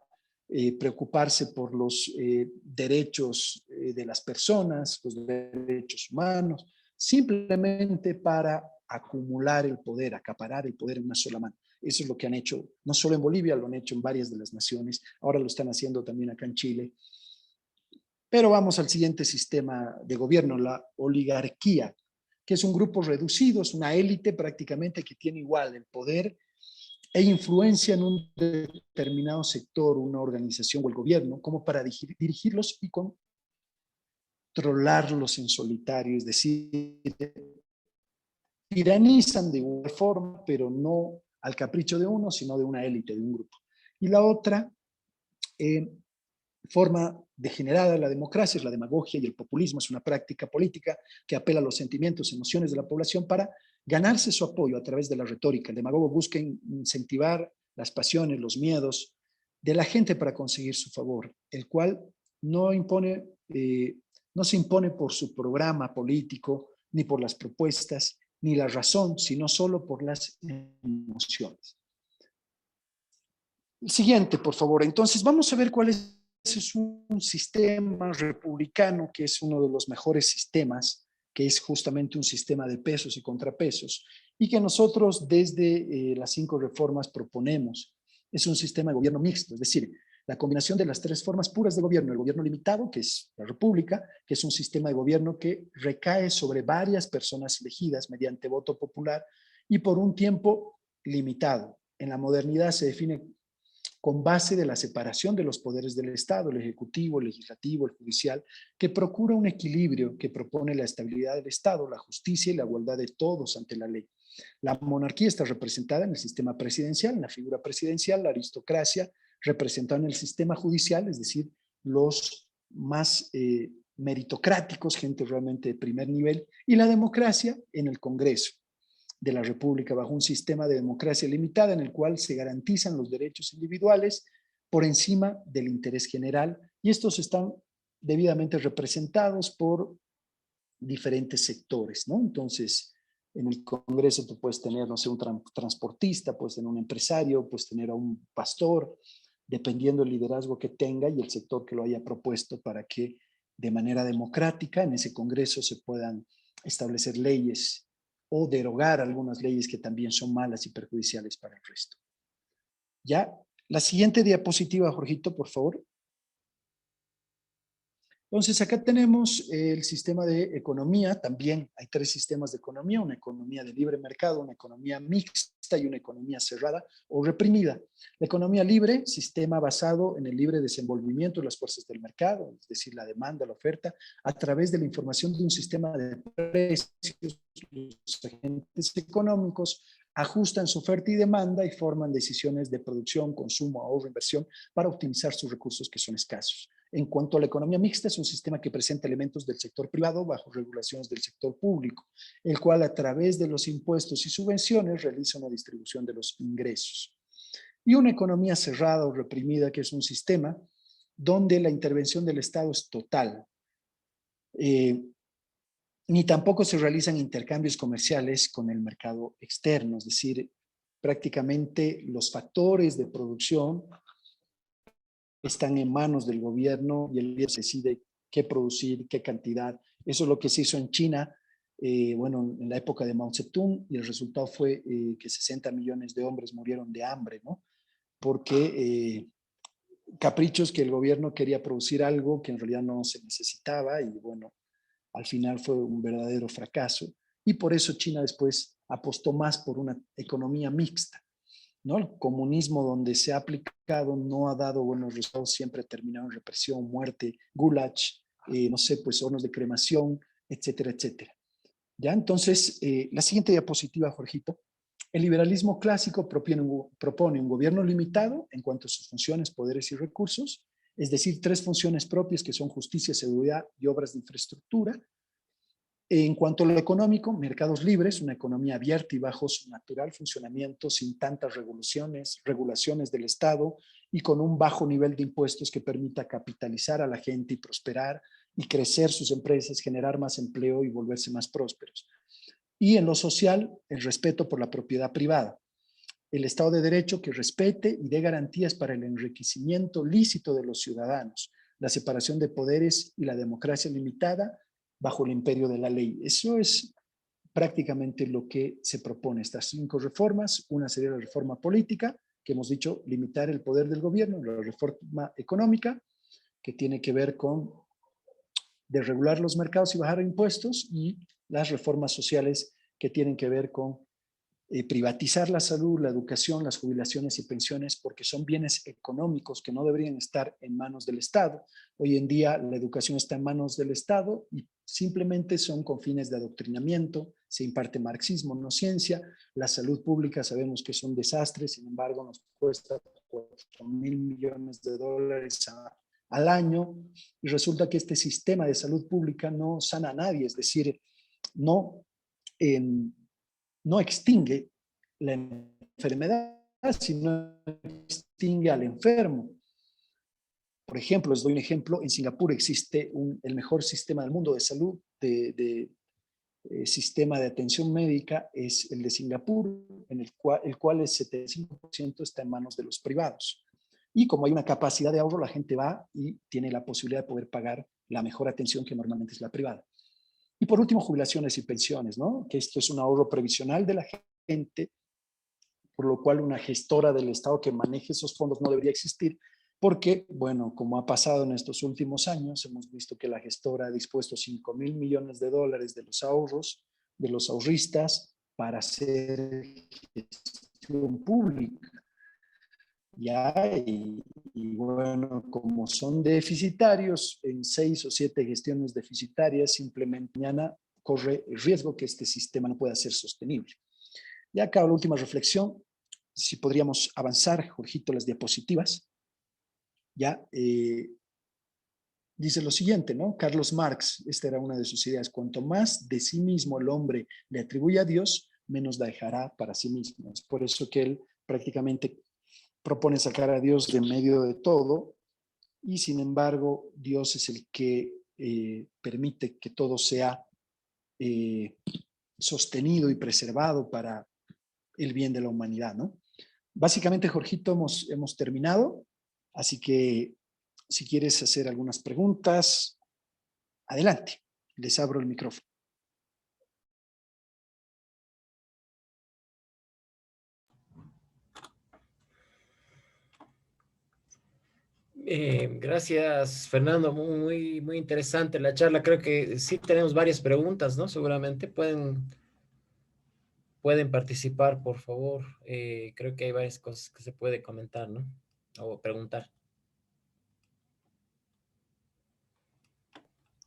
preocuparse por los derechos de las personas, los derechos humanos, simplemente para acumular el poder, acaparar el poder en una sola mano. Eso es lo que han hecho, no solo en Bolivia, lo han hecho en varias de las naciones, ahora lo están haciendo también acá en Chile. Pero vamos al siguiente sistema de gobierno, la oligarquía, que es un grupo reducido, es una élite prácticamente que tiene igual el poder e influencia en un determinado sector, una organización o el gobierno, como para dirigirlos y controlarlos en solitario, es decir, tiranizan de igual forma, pero no al capricho de uno, sino de una élite, de un grupo. Y la otra forma degenerada de la democracia es la demagogia y el populismo, es una práctica política que apela a los sentimientos, emociones de la población para ganarse su apoyo a través de la retórica. El demagogo busca incentivar las pasiones, los miedos de la gente para conseguir su favor, el cual no se impone por su programa político ni por las propuestas ni la razón, sino solo por las emociones. El siguiente, por favor. Entonces, vamos a ver cuál es un sistema republicano, que es uno de los mejores sistemas, que es justamente un sistema de pesos y contrapesos, y que nosotros desde las 5 reformas proponemos. Es un sistema de gobierno mixto, es decir, la combinación de las 3 formas puras de gobierno: el gobierno limitado, que es la república, que es un sistema de gobierno que recae sobre varias personas elegidas mediante voto popular y por un tiempo limitado. En la modernidad se define con base de la separación de los poderes del Estado, el ejecutivo, el legislativo, el judicial, que procura un equilibrio que propone la estabilidad del Estado, la justicia y la igualdad de todos ante la ley. La monarquía está representada en el sistema presidencial, en la figura presidencial, la aristocracia representada en el sistema judicial, es decir, los más meritocráticos, gente realmente de primer nivel, y la democracia en el Congreso de la República, bajo un sistema de democracia limitada en el cual se garantizan los derechos individuales por encima del interés general, y estos están debidamente representados por diferentes sectores, ¿no? Entonces, en el Congreso tú puedes tener, no sé, un transportista, puedes tener un empresario, puedes tener a un pastor, dependiendo del liderazgo que tenga y el sector que lo haya propuesto, para que de manera democrática en ese Congreso se puedan establecer leyes o derogar algunas leyes que también son malas y perjudiciales para el resto. Ya, la siguiente diapositiva, Jorgito, por favor. Entonces, acá tenemos el sistema de economía. También hay 3 sistemas de economía: una economía de libre mercado, una economía mixta y una economía cerrada o reprimida. La economía libre, sistema basado en el libre desenvolvimiento de las fuerzas del mercado, es decir, la demanda, la oferta, a través de la información de un sistema de precios. Los agentes económicos ajustan su oferta y demanda y forman decisiones de producción, consumo, ahorro, inversión para optimizar sus recursos que son escasos. En cuanto a la economía mixta, es un sistema que presenta elementos del sector privado bajo regulaciones del sector público, el cual a través de los impuestos y subvenciones realiza una distribución de los ingresos. Y una economía cerrada o reprimida, que es un sistema donde la intervención del Estado es total. Ni tampoco se realizan intercambios comerciales con el mercado externo, es decir, prácticamente los factores de producción están en manos del gobierno y el gobierno decide qué producir, qué cantidad. Eso es lo que se hizo en China, bueno, en la época de Mao Zedong, y el resultado fue que 60 millones de hombres murieron de hambre, ¿no? Porque caprichos, que el gobierno quería producir algo que en realidad no se necesitaba, y bueno, al final fue un verdadero fracaso. Y por eso China después apostó más por una economía mixta, ¿no? El comunismo, donde se ha aplicado, no ha dado buenos resultados, siempre ha terminado en represión, muerte, gulag, no sé, pues hornos de cremación, etcétera, etcétera. ¿Ya? Entonces, la siguiente diapositiva, Jorgito. El liberalismo clásico propone un gobierno limitado en cuanto a sus funciones, poderes y recursos, es decir, 3 funciones propias que son justicia, seguridad y obras de infraestructura. En cuanto a lo económico, mercados libres, una economía abierta y bajo su natural funcionamiento, sin tantas regulaciones del Estado y con un bajo nivel de impuestos que permita capitalizar a la gente y prosperar y crecer sus empresas, generar más empleo y volverse más prósperos. Y en lo social, el respeto por la propiedad privada. El Estado de Derecho que respete y dé garantías para el enriquecimiento lícito de los ciudadanos, la separación de poderes y la democracia limitada bajo el imperio de la ley. Eso es prácticamente lo que se propone. Estas 5 reformas: una sería la reforma política, que hemos dicho, limitar el poder del gobierno; la reforma económica, que tiene que ver con desregular los mercados y bajar impuestos; y las reformas sociales, que tienen que ver con privatizar la salud, la educación, las jubilaciones y pensiones, porque son bienes económicos que no deberían estar en manos del Estado. Hoy en día la educación está en manos del Estado y simplemente son con fines de adoctrinamiento, se imparte marxismo, no ciencia. La salud pública sabemos que es un desastre, sin embargo nos cuesta 4.000 millones de dólares al año, y resulta que este sistema de salud pública no sana a nadie, es decir, no no extingue la enfermedad, sino extingue al enfermo. Por ejemplo, les doy un ejemplo: en Singapur existe el mejor sistema del mundo de salud, de sistema de atención médica es el de Singapur, en el cual el 75% está en manos de los privados. Y como hay una capacidad de ahorro, la gente va y tiene la posibilidad de poder pagar la mejor atención que normalmente es la privada. Y por último, jubilaciones y pensiones, ¿no? Que esto es un ahorro previsional de la gente, por lo cual una gestora del Estado que maneje esos fondos no debería existir, porque, bueno, como ha pasado en estos últimos años, hemos visto que la gestora ha dispuesto $5,000 millones de los ahorros, de los ahorristas, para hacer gestión pública. Ya, y bueno, como son deficitarios, en 6 o 7 gestiones deficitarias, simplemente mañana corre el riesgo que este sistema no pueda ser sostenible. Y acá la última reflexión, si podríamos avanzar, Jorgito, las diapositivas. Ya, dice lo siguiente, ¿no? Carlos Marx, esta era una de sus ideas: cuanto más de sí mismo el hombre le atribuye a Dios, menos dejará para sí mismo. Es por eso que él prácticamente propone sacar a Dios de medio de todo, y sin embargo Dios es el que permite que todo sea sostenido y preservado para el bien de la humanidad, ¿no? Básicamente, Jorgito, hemos terminado, así que si quieres hacer algunas preguntas, adelante, les abro el micrófono. Gracias, Fernando. Muy interesante la charla. Creo que sí tenemos varias preguntas, ¿no? Seguramente pueden participar, por favor. Creo que hay varias cosas que se puede comentar, ¿no? O preguntar.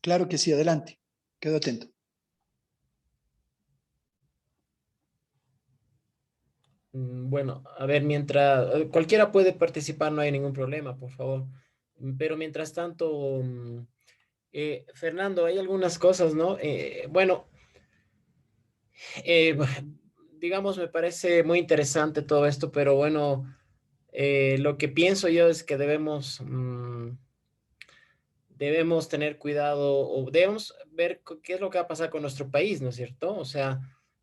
Claro que sí, adelante. Quedo atento. Bueno, a ver, mientras cualquiera puede participar, no hay ningún problema, por favor. Pero mientras tanto, Fernando, hay algunas cosas, ¿no? Bueno, eh, digamos, me parece muy interesante todo esto, pero bueno, lo que pienso yo es que debemos tener cuidado o debemos ver qué es lo que va a pasar con nuestro país, ¿no es cierto? O sea,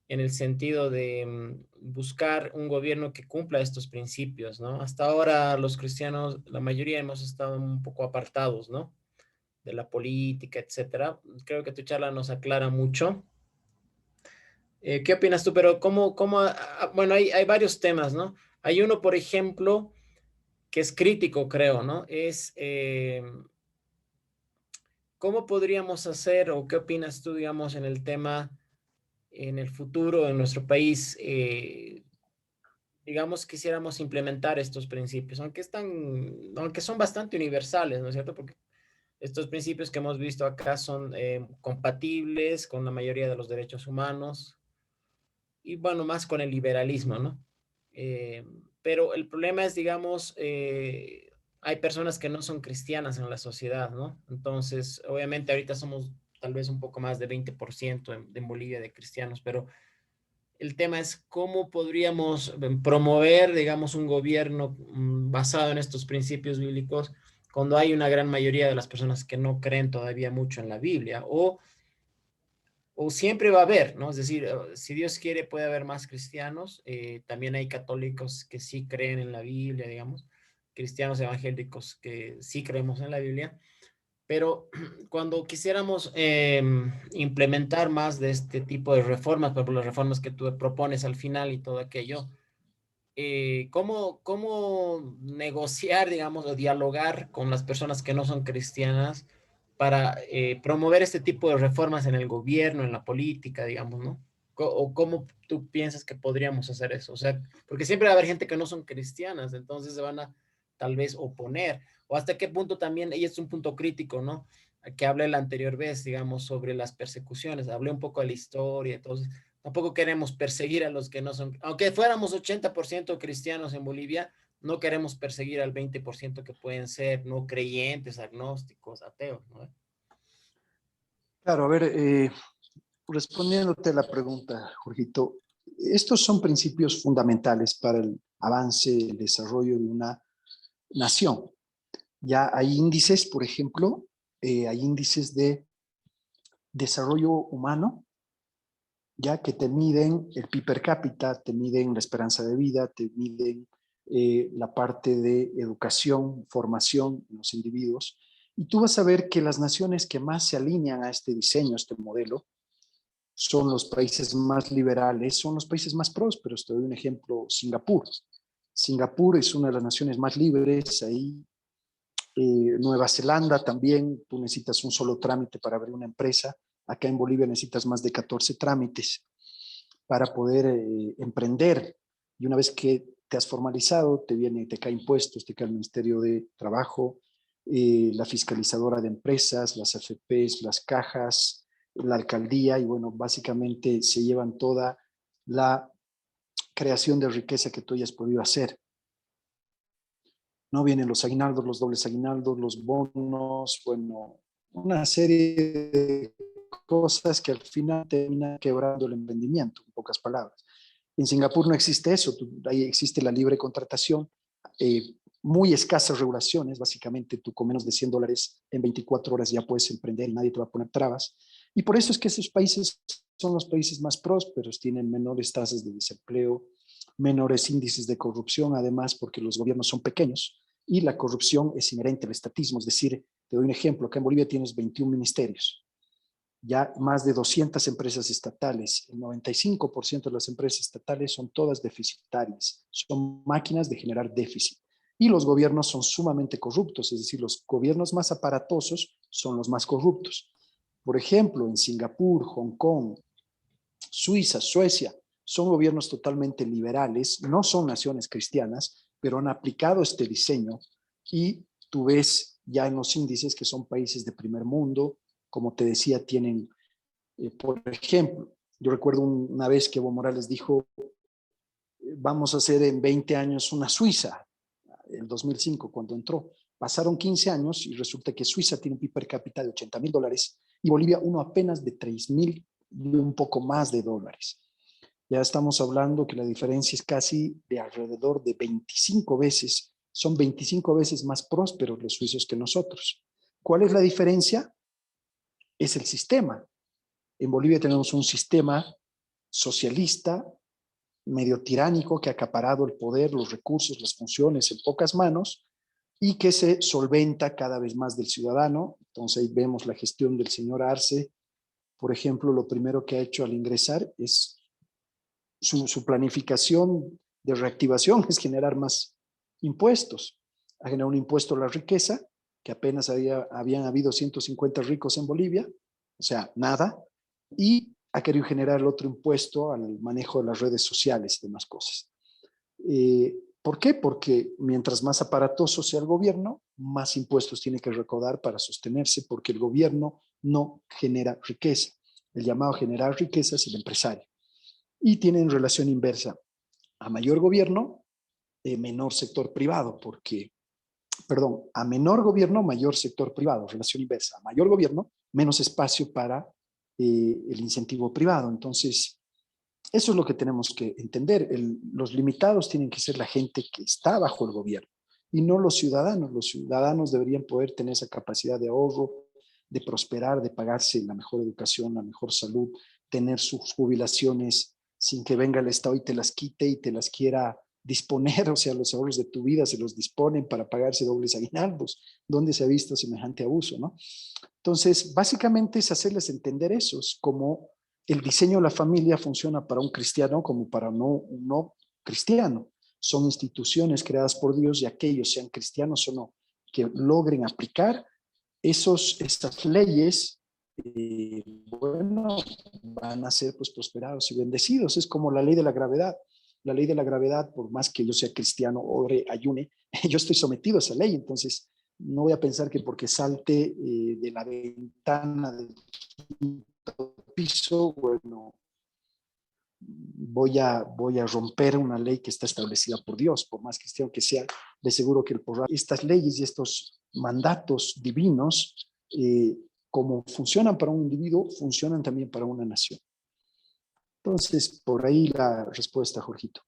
en el sentido de buscar un gobierno que cumpla estos principios, ¿no? Hasta ahora los cristianos, la mayoría hemos estado un poco apartados, ¿no? De la política, etcétera. Creo que tu charla nos aclara mucho. ¿Qué opinas tú? Pero bueno, hay varios temas, ¿no? Hay uno, por ejemplo, que es crítico, creo, ¿no? Es ¿cómo podríamos hacer o qué opinas tú, digamos, en el tema, en el futuro, en nuestro país? Digamos, quisiéramos implementar estos principios, aunque son bastante universales, ¿no es cierto? Porque estos principios que hemos visto acá son compatibles con la mayoría de los derechos humanos y, bueno, más con el liberalismo, ¿no? Eh, pero el problema es, digamos, hay personas que no son cristianas en la sociedad, ¿no? Entonces, obviamente ahorita somos tal vez un poco más de 20% en Bolivia de cristianos, pero el tema es cómo podríamos promover, digamos, un gobierno basado en estos principios bíblicos cuando hay una gran mayoría de las personas que no creen todavía mucho en la Biblia o siempre va a haber, ¿no? Es decir, si Dios quiere puede haber más cristianos, también hay católicos que sí creen en la Biblia, digamos, cristianos evangélicos que sí creemos en la Biblia, pero cuando quisiéramos implementar más de este tipo de reformas, por ejemplo, las reformas que tú propones al final y todo aquello, ¿cómo negociar, digamos, o dialogar con las personas que no son cristianas para promover este tipo de reformas en el gobierno, en la política, digamos, ¿no? ¿O cómo tú piensas que podríamos hacer eso? O sea, porque siempre va a haber gente que no son cristianas, entonces se van a tal vez oponer. O hasta qué punto también, y es un punto crítico, ¿no? Que hablé la anterior vez, digamos, sobre las persecuciones. Hablé un poco de la historia, entonces tampoco queremos perseguir a los que no son, aunque fuéramos 80% cristianos en Bolivia, no queremos perseguir al 20% que pueden ser no creyentes, agnósticos, ateos, ¿no? Claro, a ver, respondiéndote a la pregunta, Jorgito, estos son principios fundamentales para el avance, el desarrollo de una nación. Ya hay índices, por ejemplo, hay índices de desarrollo humano ya que te miden el PIB per cápita, te miden la esperanza de vida, te miden la parte de educación, formación en los individuos. Y tú vas a ver que las naciones que más se alinean a este diseño, a este modelo, son los países más liberales, son los países más prósperos. Te doy un ejemplo, Singapur. Singapur es una de las naciones más libres, ahí Nueva Zelanda también, tú necesitas un solo trámite para abrir una empresa. Acá en Bolivia necesitas más de 14 trámites para poder emprender. Y una vez que te has formalizado, te cae impuestos, te cae el Ministerio de Trabajo, la fiscalizadora de empresas, las AFPs, las cajas, la alcaldía, y bueno, básicamente se llevan toda la creación de riqueza que tú hayas podido hacer. No vienen los aguinaldos, los dobles aguinaldos, los bonos, bueno, una serie de cosas que al final terminan quebrando el emprendimiento, en pocas palabras. En Singapur no existe eso, ahí existe la libre contratación, muy escasas regulaciones, básicamente tú con menos de $100 en 24 horas ya puedes emprender y nadie te va a poner trabas. Y por eso es que esos países son los países más prósperos, tienen menores tasas de desempleo, menores índices de corrupción, además porque los gobiernos son pequeños y la corrupción es inherente al estatismo. Es decir, te doy un ejemplo, acá en Bolivia tienes 21 ministerios, ya más de 200 empresas estatales, el 95% de las empresas estatales son todas deficitarias, son máquinas de generar déficit. Y los gobiernos son sumamente corruptos, es decir, los gobiernos más aparatosos son los más corruptos. Por ejemplo, en Singapur, Hong Kong, Suiza, Suecia, son gobiernos totalmente liberales, no son naciones cristianas, pero han aplicado este diseño y tú ves ya en los índices que son países de primer mundo, como te decía, tienen, por ejemplo, yo recuerdo una vez que Evo Morales dijo, vamos a hacer en 20 años una Suiza, el 2005 cuando entró. Pasaron 15 años y resulta que Suiza tiene un PIB per cápita de $80,000 y Bolivia uno apenas de 3,000 y un poco más de dólares. Ya estamos hablando que la diferencia es casi de alrededor de 25 veces, son 25 veces más prósperos los suizos que nosotros. ¿Cuál es la diferencia? Es el sistema. En Bolivia tenemos un sistema socialista, medio tiránico, que ha acaparado el poder, los recursos, las funciones en pocas manos y que se solventa cada vez más del ciudadano. Entonces ahí vemos la gestión del señor Arce. Por ejemplo, lo primero que ha hecho al ingresar es su planificación de reactivación es generar más impuestos. Ha generado un impuesto a la riqueza, que apenas habían habido 150 ricos en Bolivia, o sea, nada, y ha querido generar el otro impuesto al manejo de las redes sociales y demás cosas. ¿Por qué? Porque mientras más aparatoso sea el gobierno, más impuestos tiene que recaudar para sostenerse, porque el gobierno no genera riqueza. El llamado a generar riqueza es el empresario. Y tienen relación inversa. A mayor gobierno, menor sector privado, porque, perdón, a menor gobierno, mayor sector privado, relación inversa. A mayor gobierno, menos espacio para el incentivo privado. Entonces, eso es lo que tenemos que entender. Los limitados tienen que ser la gente que está bajo el gobierno y no los ciudadanos. Los ciudadanos deberían poder tener esa capacidad de ahorro, de prosperar, de pagarse la mejor educación, la mejor salud, tener sus jubilaciones sin que venga el Estado y te las quite y te las quiera disponer, o sea, los ahorros de tu vida se los disponen para pagarse dobles aguinaldos. ¿Dónde se ha visto semejante abuso, no? Entonces, básicamente es hacerles entender eso, es como el diseño de la familia funciona para un cristiano como para un no cristiano. Son instituciones creadas por Dios y aquellos, sean cristianos o no, que logren aplicar estas leyes, bueno, van a ser pues prosperados y bendecidos. Es como la ley de la gravedad. La ley de la gravedad, por más que yo sea cristiano, ore, ayune, yo estoy sometido a esa ley. Entonces, no voy a pensar que porque salte de la ventana del quinto piso, bueno, voy a romper una ley que está establecida por Dios, por más cristiano que sea. De seguro que por estas leyes y estos mandatos divinos, como funcionan para un individuo, funcionan también para una nación. Entonces, por ahí la respuesta, Jorgito.